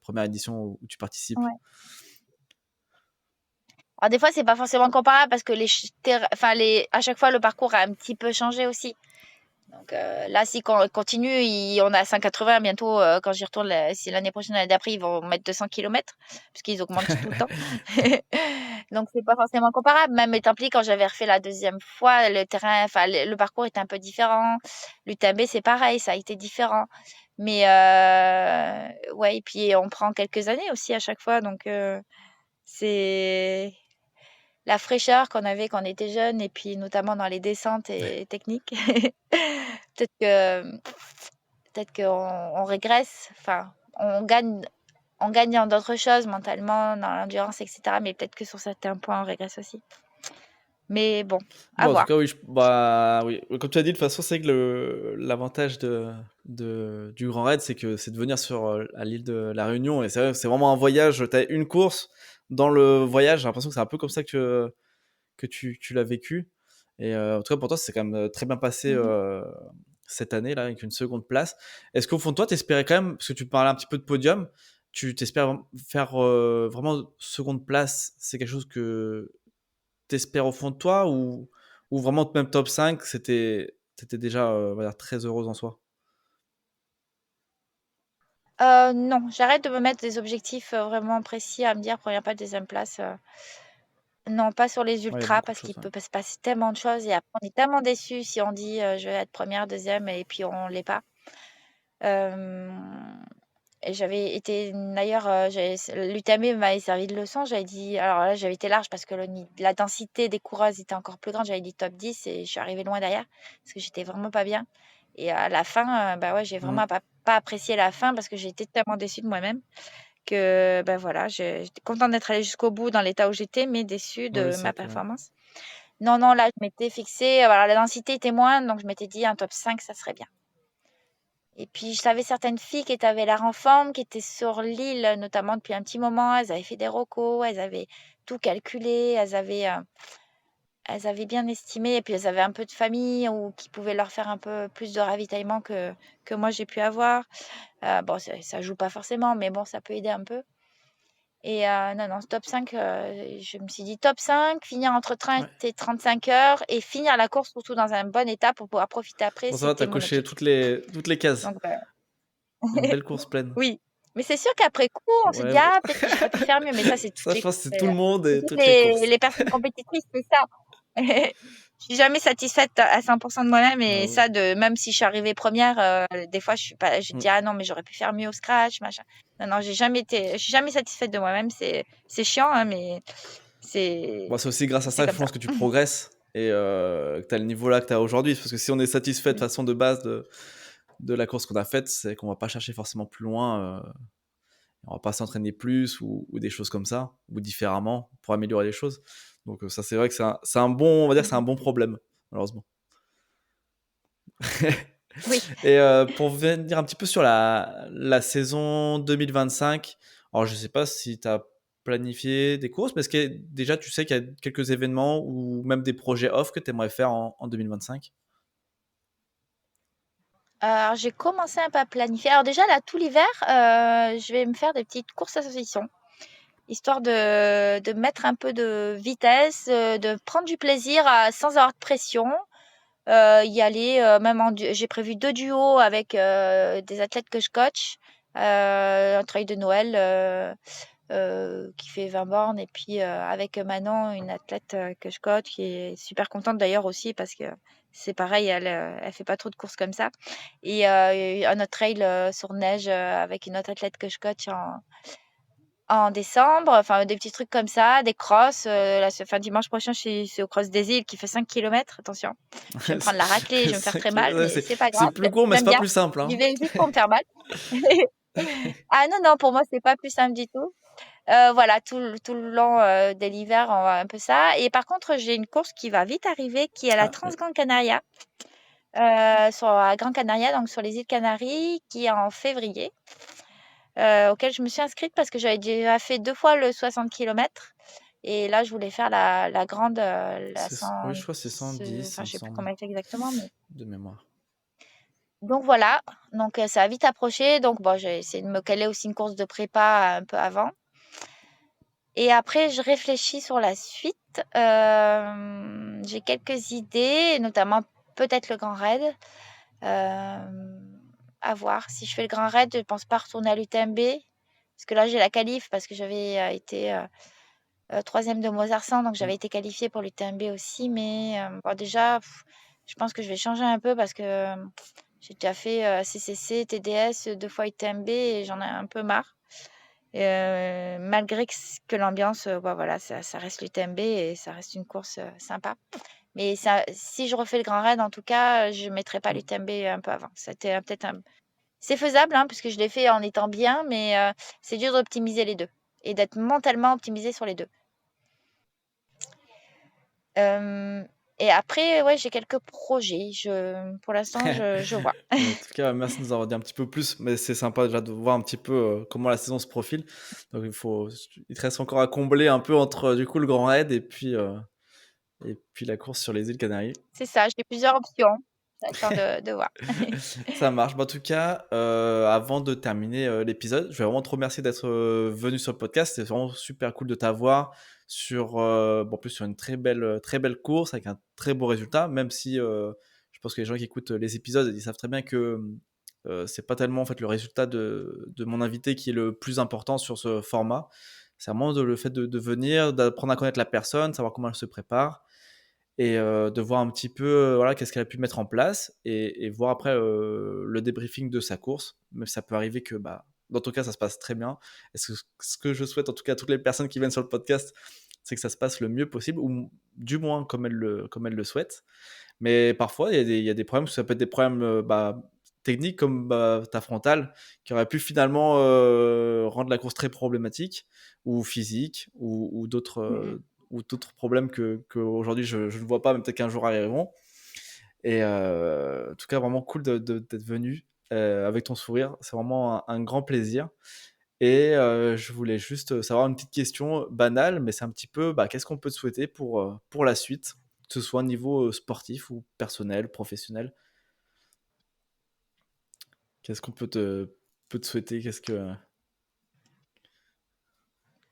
Speaker 2: première édition où tu participes.
Speaker 1: ouais. Alors des fois, c'est pas forcément comparable parce que à chaque fois, le parcours a un petit peu changé aussi. Donc là, si on continue, on a 180 bientôt. Quand j'y retourne, si l'année prochaine, l'année d'après, ils vont mettre 200 km parce qu'ils augmentent tout le temps. Donc c'est pas forcément comparable. Même les Templiers, quand j'avais refait la deuxième fois, le terrain, enfin le parcours était un peu différent. L'UTMB, c'est pareil, ça a été différent. Mais ouais, et puis on prend quelques années aussi à chaque fois. Donc c'est la fraîcheur qu'on avait quand on était jeune et puis notamment dans les descentes et techniques. Peut-être que peut-être qu'on régresse, enfin, on gagne dans d'autres choses mentalement, dans l'endurance, etc. Mais peut-être que sur certains points, on régresse aussi. Mais bon, à
Speaker 2: Bon, en tout
Speaker 1: voir.
Speaker 2: cas, oui, bah, oui. Comme tu as dit, de toute façon, c'est que l'avantage du Grand Raid, c'est que c'est de venir sur à l'île de la Réunion. Et c'est vrai, c'est vraiment un voyage. Tu as une course dans le voyage. J'ai l'impression que c'est un peu comme ça que tu l'as vécu. Et en tout cas, pour toi, c'est quand même très bien passé
Speaker 1: Mhm.
Speaker 2: cette année, là, avec une seconde place. Est-ce qu'au fond de toi, tu espérais quand même, parce que tu parlais un petit peu de podium, tu t'espères faire vraiment seconde place? C'est quelque chose que t'espères au fond de toi ou vraiment même top 5, t'étais déjà on va dire, très heureuse en soi?
Speaker 1: Non, j'arrête de me mettre des objectifs vraiment précis à me dire première place, deuxième place. Non, pas sur les
Speaker 2: Ouais, il y a
Speaker 1: ultras
Speaker 2: beaucoup de
Speaker 1: parce qu'il
Speaker 2: choses. Ouais.
Speaker 1: peut se passer tellement de choses et après on est tellement déçus si on dit je vais être première, deuxième et puis on l'est pas. Euh, Et j'avais été d'ailleurs, l'UTMB m'avait servi de leçon. J'avais dit, alors là, j'avais été large parce que la densité des coureuses était encore plus grande. J'avais dit top 10 et je suis arrivée loin derrière parce que j'étais vraiment pas bien. Et à la fin, bah ouais, j'ai
Speaker 2: Mm.
Speaker 1: vraiment pas apprécié la fin parce que j'étais tellement déçue de moi-même que ben voilà, j'étais contente d'être allée jusqu'au bout dans l'état où j'étais, mais déçue
Speaker 2: Oui,
Speaker 1: de
Speaker 2: c'est
Speaker 1: ma
Speaker 2: vrai que
Speaker 1: performance. Non, non, là, je m'étais fixée, voilà, la densité était moindre, donc je m'étais dit un top 5 ça serait bien. Et puis, je savais certaines filles qui avaient l'air en forme, qui étaient sur l'île, notamment depuis un petit moment. Elles avaient fait des recos, elles avaient tout calculé, elles avaient bien estimé, et puis elles avaient un peu de famille ou qui pouvaient leur faire un peu plus de ravitaillement que moi j'ai pu avoir. Bon, ça joue pas forcément, mais bon, ça peut aider un peu. Et non, non, top 5, je me suis dit top 5, finir entre 30
Speaker 2: ouais.
Speaker 1: et 35 heures et finir la course surtout dans un bon état pour pouvoir profiter après,
Speaker 2: Bon, ça va,
Speaker 1: c'était
Speaker 2: t'as
Speaker 1: mon
Speaker 2: coché
Speaker 1: objectif.
Speaker 2: toutes les cases.
Speaker 1: Donc, bah,
Speaker 2: Une belle course pleine.
Speaker 1: oui, mais c'est sûr qu'après coup, on se
Speaker 2: Ouais,
Speaker 1: dit:
Speaker 2: bah,
Speaker 1: «Ah, peut-être que j'aurais pu faire mieux», mais ça, c'est
Speaker 2: ça, je pense que c'est tout le monde
Speaker 1: c'est
Speaker 2: et
Speaker 1: toutes
Speaker 2: toutes les courses.
Speaker 1: les personnes compétitrices, c'est ça. Je suis jamais satisfaite à 100 de moi-même
Speaker 2: Ah
Speaker 1: et
Speaker 2: oui.
Speaker 1: ça de même si je suis arrivée première, des fois, je
Speaker 2: Mm.
Speaker 1: dis: «Ah non, mais j'aurais pu faire mieux au scratch, machin». Non, non, je suis jamais satisfaite de moi-même, c'est chiant, hein, mais C'est
Speaker 2: Bon, c'est aussi grâce à
Speaker 1: c'est
Speaker 2: ça, je
Speaker 1: comme ça.
Speaker 2: pense que tu progresses et que tu as le niveau là que tu as aujourd'hui. Parce que si on est satisfait de façon de base de la course qu'on a faite, c'est qu'on va pas chercher forcément plus loin. On va pas s'entraîner plus ou des choses comme ça, ou différemment pour améliorer les choses. Donc ça, c'est vrai que c'est un bon, on va dire que c'est un
Speaker 1: Mmh.
Speaker 2: bon problème, malheureusement.
Speaker 1: Oui.
Speaker 2: Et pour venir un petit peu sur la saison 2025, alors je sais pas si tu as planifié des courses, mais est-ce que déjà tu sais qu'il y a quelques événements ou même des projets off que tu aimerais faire en 2025?
Speaker 1: Alors j'ai commencé un peu à planifier. Alors déjà là, tout l'hiver, je vais me faire des petites courses à saucisson, histoire de mettre un peu de vitesse, de prendre du plaisir sans avoir de pression. Y aller, même j'ai prévu 2 duos avec des athlètes que je coach. Un trail de Noël qui fait 20 bornes, et puis avec Manon, une athlète que je coach, qui est super contente d'ailleurs aussi parce que c'est pareil, elle fait pas trop de courses comme ça. Et un autre trail sur neige avec une autre athlète que je coach en décembre, enfin des petits trucs comme ça, des crosses. Fin, dimanche prochain, c'est au Cross des Îles qui fait 5 kilomètres. Attention, je vais me prendre la raclée, je vais me faire très mal,
Speaker 2: Ouais,
Speaker 1: mais c'est pas
Speaker 2: c'est
Speaker 1: grave.
Speaker 2: plus court, mais c'est
Speaker 1: J'aime
Speaker 2: pas
Speaker 1: bien.
Speaker 2: plus simple,
Speaker 1: J'y
Speaker 2: hein.
Speaker 1: vais juste pour me faire mal. Ah non, non, pour moi, c'est pas plus simple du tout. Voilà, tout le long de l'hiver, on va un peu ça. Et par contre, j'ai une course qui va vite arriver, qui est la
Speaker 2: Ah, oui.
Speaker 1: Transgran Canaria, à Gran Canaria, donc sur les îles Canaries, qui est en février, auquel je me suis inscrite parce que j'avais déjà fait 2 fois le 60 kilomètres. Et là, je voulais faire la grande, la 100,
Speaker 2: Oui, je crois que c'est 110,
Speaker 1: enfin,
Speaker 2: il me
Speaker 1: je sais plus
Speaker 2: semble,
Speaker 1: comment elle fait exactement, mais
Speaker 2: de mémoire.
Speaker 1: donc voilà. Donc ça a vite approché. Donc bon, j'ai essayé de me caler aussi une course de prépa un peu avant. Et après, je réfléchis sur la suite. J'ai quelques idées, notamment peut-être le Grand Raid. À voir. Si je fais le Grand Raid, je ne pense pas retourner à l'UTMB. Parce que là, j'ai la qualif, parce que j'avais été troisième de Mozart 100, donc
Speaker 2: Mm.
Speaker 1: j'avais été qualifiée pour l'UTMB aussi. Mais bon, déjà, je pense que je vais changer un peu parce que j'ai déjà fait CCC, TDS, 2 fois UTMB et j'en ai un peu marre. Malgré que l'ambiance, bah, voilà, ça reste l'UTMB et ça reste une course sympa. Mais ça, si je refais le Grand Raid, en tout cas, je ne mettrai pas l'UTMB un peu avant. C'était peut-être un... C'est faisable, hein, puisque je l'ai fait en étant bien, mais c'est dur d'optimiser les deux et d'être mentalement optimisé sur les deux. Euh, et après, ouais, j'ai quelques projets. Pour l'instant, je vois.
Speaker 2: En tout cas, merci de nous avoir dit un petit peu plus, mais c'est sympa déjà de voir un petit peu comment la saison se profile. Donc il te reste encore à combler un peu entre du coup le Grand Raid et puis la course sur les îles Canaries.
Speaker 1: C'est ça, j'ai plusieurs options. J'attends de voir.
Speaker 2: Ça marche. Bah, en tout cas, avant de terminer l'épisode, je vais vraiment te remercier d'être venu sur le podcast. C'est vraiment super cool de t'avoir sur, bon, en plus sur une très belle course avec un très beau résultat. Même si je pense que les gens qui écoutent les épisodes, ils savent très bien que c'est pas tellement en fait le résultat de mon invité qui est le plus important sur ce format. C'est vraiment le fait de venir, d'apprendre à connaître la personne, savoir comment elle se prépare et de voir un petit peu voilà, qu'est-ce qu'elle a pu mettre en place et voir après le débriefing de sa course. Même si ça peut arriver que bah, dans ton cas, ça se passe très bien. Et ce que je souhaite en tout cas à toutes les personnes qui viennent sur le podcast, c'est que ça se passe le mieux possible, ou du moins comme elles le souhaitent. Mais parfois, il y a des problèmes, ça peut être des problèmes bah, techniques comme bah, ta frontale, qui aurait pu finalement rendre la course très problématique, ou physique,
Speaker 1: Mhm.
Speaker 2: ou d'autres problèmes que aujourd'hui je ne vois pas, mais peut-être qu'un jour arriveront. Et en tout cas, vraiment cool d'être venu avec ton sourire. C'est vraiment un grand plaisir. Et je voulais juste savoir une petite question banale, mais c'est un petit peu, bah, qu'est-ce qu'on peut te souhaiter pour la suite, que ce soit au niveau sportif ou personnel, professionnel. Qu'est-ce qu'on peut te souhaiter?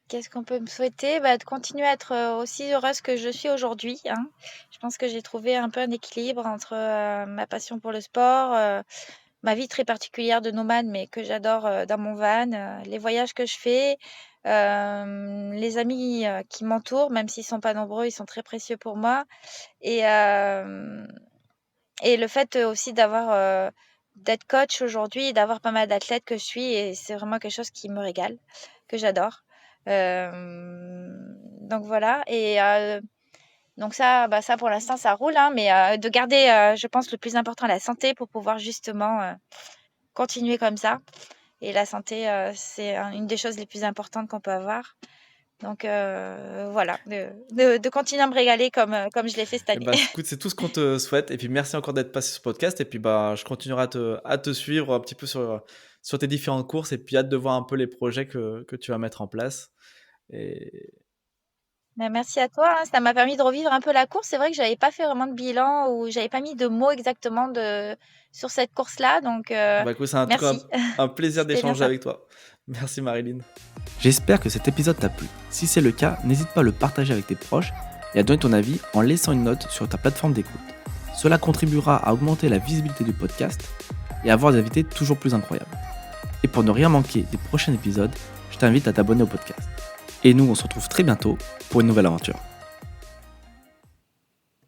Speaker 1: Qu'est-ce qu'on peut me souhaiter? Bah, de continuer à être aussi heureuse que je suis aujourd'hui, hein. Je pense que j'ai trouvé un peu un équilibre entre ma passion pour le sport, ma vie très particulière de nomade, mais que j'adore dans mon van, les voyages que je fais, les amis qui m'entourent, même s'ils sont pas nombreux, ils sont très précieux pour moi. Et, et le fait aussi d'être coach aujourd'hui et d'avoir pas mal d'athlètes que je suis, et c'est vraiment quelque chose qui me régale, que j'adore. Euh, donc voilà et donc ça, ça pour l'instant ça roule, hein, mais de garder, je pense le plus important la santé pour pouvoir justement, continuer comme ça et la santé, c'est une des choses les plus importantes qu'on peut avoir. Donc voilà, de continuer à me régaler comme je l'ai fait cette
Speaker 2: Et
Speaker 1: année.
Speaker 2: bah, écoute, c'est tout ce qu'on te souhaite. Et puis, merci encore d'être passé sur ce podcast. Et puis, bah, je continuerai à te suivre un petit peu sur tes différentes courses. Et puis, hâte de voir un peu les projets que tu vas mettre en place. Et
Speaker 1: Bah, merci à toi, hein, ça m'a permis de revivre un peu la course. C'est vrai que j'avais pas fait vraiment de bilan ou j'avais pas mis de mots exactement sur cette course-là, donc
Speaker 2: bah, écoute, c'est en tout cas
Speaker 1: merci.
Speaker 2: un plaisir
Speaker 1: C'était bien
Speaker 2: d'échanger
Speaker 1: ça.
Speaker 2: avec toi. Merci, Marilyn. J'espère que cet épisode t'a plu. Si c'est le cas, n'hésite pas à le partager avec tes proches et à donner ton avis en laissant une note sur ta plateforme d'écoute. Cela contribuera à augmenter la visibilité du podcast et à avoir des invités toujours plus incroyables. Et pour ne rien manquer des prochains épisodes, je t'invite à t'abonner au podcast. Et nous, on se retrouve très bientôt pour une nouvelle aventure.